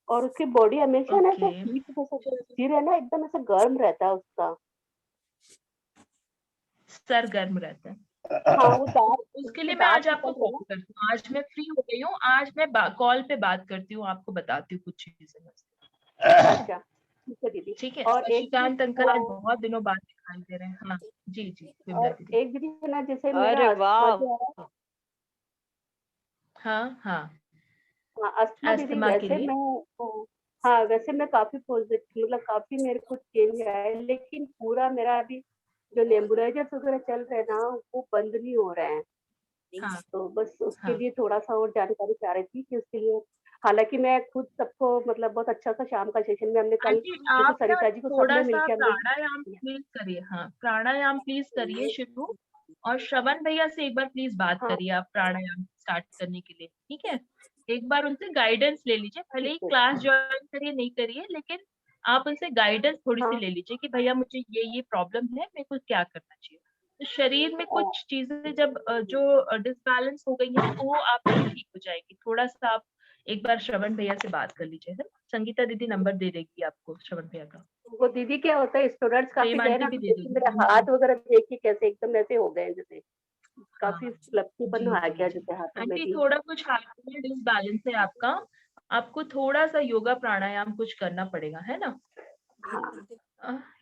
और उसकी बॉडी हमेशा ना ऐसे ओके हीट जैसा, जो सिर है ना एकदम ऐसे गर्म रहता है उसका। सर गर्म रहता है। हाँ, वो दांत, उसके उसके लिए मैं दांत आज आपको निकल रहे कॉल करती हूँ, आज मैं फ्री हो गई हूँ, आज मैं कॉल पे बात करती हूँ, आपको बताती हूँ कुछ चीजें बस। ना। ठीक है। अच्छा, ठीक है दीदी। ठीक है, और एक चीज, शशिकांत अंकल आज बहुत दिनों बाद दिखाई दे रहे हैं। हाँ जी जी विमला और दीदी। एक दीदी है ना, जैसे मेरा अरे अस्थमा वाह, जो है, हाँ हाँ हाँ अस्थमा दीदी, अस्थमा के वैसे लिए। मैं, हाँ वैसे मैं काफी पॉजिटिव, मतलब काफी मेरे को चेंज आया है, लेकिन पूरा मेरा अभी जो नेबुलाइजर्स वगैरह चल रहे हैं ना, वो बंद नहीं हो रहे हैं। हाँ तो बस उसके हाँ लिए थोड़ा सा और जानकारी चाह रही थी कि उसके लिए, हालांकि मैं खुद सबको, मतलब बहुत अच्छा सा शाम का सेशन में हमने कल, आंटी जैसे आप ना सरिता जी को थोड़ा सबने सा मिलके हमने प्राणायाम किया। प्लीज करिए। हाँ प्राणायाम प्लीज करिए शुरू, और श्रवण भैया से एक बार प्लीज बात हाँ करिए आप प्राणायाम स्टार्ट करने के लिए। ठीक है, एक बार उनसे गाइडेंस ले लीजिए, भले ठीक ही है। क्लास ज्वाइन करिए नहीं करिए, लेकिन आप उनसे गाइडेंस थोड़ी सी हाँ ले लीजिए कि भैया मुझे ये प्रॉब्लम है, मेरे को क्या करना चाहिए। तो शरीर में कुछ चीजें जब जो डिसबैलेंस हो गई है वो आपकी ठीक हो जाएगी। थोड़ा सा आप एक बार श्रवण भैया से बात कर लीजिए, है ना। संगीता दीदी नंबर दे देगी आपको श्रवण भैया का, वो दीदी क्या होता है, स्टूडेंट्स काफी प्रेम गए आंटी ना, भी तो दे जैसे देगी। मेरे हाथ वगैरह देखिए कैसे एकदम ऐसे हो गए हैं, जैसे काफी हाँ फ्लक्सीपन जी आ जी गया जी जैसे हाथों में आंटी, भी। थोड़ा कुछ हाथ में डिसबैलेंस है आपका, आपको थोड़ा सा योगा प्राणायाम कुछ करना पड़ेगा, है ना। हाँ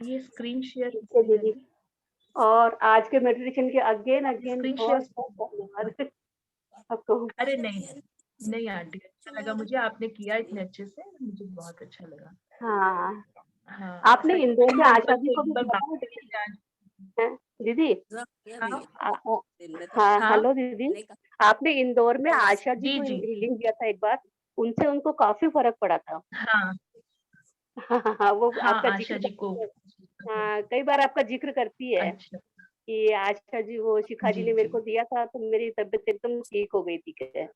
ये स्क्रीन शेयर ठीक है किसने कर दीदी। दी। और आज के मेडिटेशन के अगेन अगेन स्क्रीन बहुत शेयर। बहुत धन्यवाद आपको। अरे नहीं नहीं नहीं आंटी, अच्छा लगा मुझे, आपने किया इतने अच्छे से, मुझे बहुत अच्छा लगा। हाँ, हाँ आपने इंदौर में सचिन आशा अंकल जी से को एक भी बार दिया बात था करिए आज। दीदी? हाँ हाँ हाँ हेलो दीदी, आपने इंदौर में आशा जी जी को जी हीलिंग दिया था एक बार, उनसे उनको काफी फर्क पड़ा था। हाँ हाँ हाँ हाँ, वो हाँ आपका आशा जिक्र जी को। करती है। हाँ, कई बार आपका जिक्र करती है अच्छा कि आशा जी, वो शिखा जी जी ने मेरे जी को दिया था, तो मेरी तबीयत एकदम ठीक हो गई थी क्या।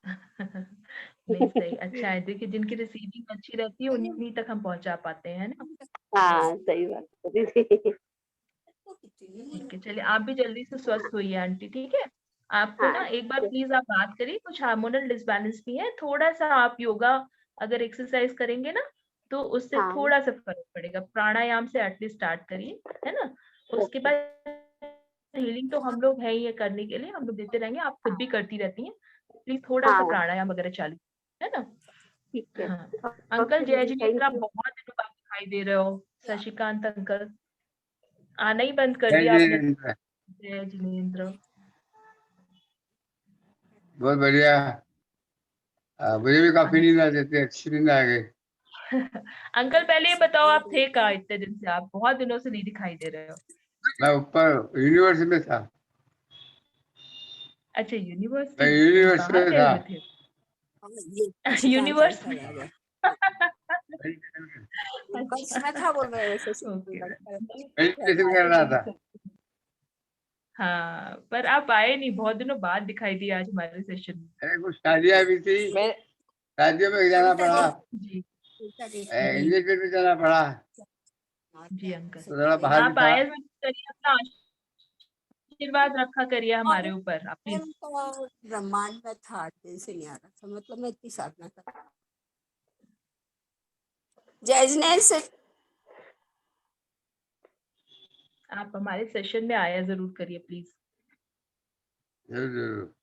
नहीं सही, अच्छा है, देखिए जिनकी रिसीविंग अच्छी रहती है उन्हीं तक हम पहुंचा पाते हैं, है ना। हाँ सही बात है दीदी। ठीक है, चलिए आप भी जल्दी से स्वस्थ होइए आंटी, ठीक है। आपको हाँ ना एक बार ठीक है। प्लीज आप बात करिए, कुछ हार्मोनल डिसबैलेंस भी है, थोड़ा सा आप योगा अगर एक्सरसाइज करेंगे ना तो उससे हाँ थोड़ा सा फर्क पड़ेगा। प्राणायाम से एटलीस्ट स्टार्ट करिए, है ना। उसके ओके। बाद हीलिंग तो हम लोग है ही है करने के लिए, हम लोग देते रहेंगे, आप खुद भी करती रहती हैं, प्लीज थोड़ा सा हाँ प्राणायाम वगैरह चालू, है ना। ठीक है। हाँ अंकल ओके जय दीदी, जिनेंद्र, थैंक आप यू। बहुत दिनों बाद दिखाई दे रहे हो। शशिकांत अंकल आना ही बंद कर जय दिया आपने। जिनेंद्र, जय जिनेंद्र। बहुत बढ़िया। मुझे भी काफी नींद आ जाती है, अच्छी नींद आ गई। अंकल पहले ये बताओ आप थे कहाँ इतने दिन से, आप बहुत दिनों से नहीं दिखाई दे रहे हो। मैं ऊपर यूनिवर्स में था, अच्छा मैं यूनिवर्सिटी, कहीं यूनिवर्स बाहर में गए था। हुए थे। यूनिवर्स में। अच्छा ओके मेडिटेशन कर रहा था। हाँ पर आप आए नहीं, बहुत दिनों बाद दिखाई दिया आज हमारे सेशन में। अरे कुछ शादियां भी थी, मैं शादियों में जाना पड़ा, जी जी एंगेजमेंट में जाना पड़ा, जी अंकल, तो थोड़ा बाहर भी आप था। आए करिए, अपना आशीर्वाद रखा करिए हमारे ऊपर आप प्लीज। ब्रह्मांड में था, दिल से नहीं आ रहा था, मतलब मैं इतनी साधना कर, जय जिनेंद्र से आप हमारे सेशन में आया जरूर करिए प्लीज। जरूर जरूर,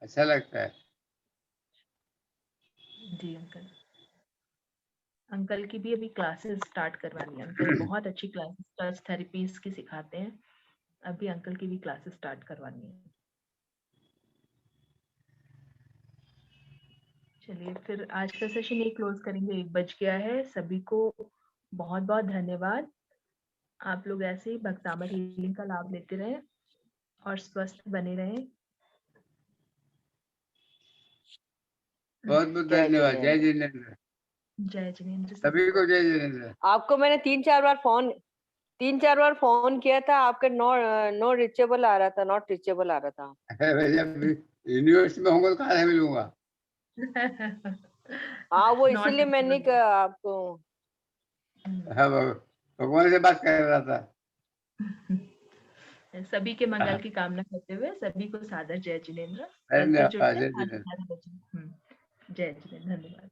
अच्छा लगता है। जी अंकल, अंकल की भी अभी क्लासेस स्टार्ट करवानी है, अंकल बहुत अच्छी क्लासेस टच थेरेपीज की सिखाते हैं, अभी अंकल की भी क्लासेस स्टार्ट करवानी है। चलिए फिर आज का सेशन ये क्लोज करेंगे, 1 बज गया है। सभी को बहुत बहुत धन्यवाद। आप लोग ऐसे ही भक्तामर हीलिंग का लाभ लेते रहें और स्वस्थ बने रहें। बहुत बहुत जय धन्यवाद। जय जिनेंद्र। जिनेंद्र, जय जिनेंद्र सभी सभी को। को जय जिनेंद्र। आपको मैंने 3-4 बार फोन 3-4 बार फोन किया था, आपके नो रिचेबल आ रहा था, नॉट रिचेबल आ रहा था। जब यूनिवर्सिटी में होगा तो कहाँ से मिलूंगा। हाँ, वो Not इसीलिए मैं नहीं reachable. आपको। हाँ, भगवान से बात कर रहा था। सभी के मंगल की कामना करते हुए सभी को सादर जय जिनेंद्र। कल फिर धन्यवाद, जुड़ते हैं जय 5 जिनेंद्र। से 11 बजे। जय जिनेंद्र, धन्यवाद।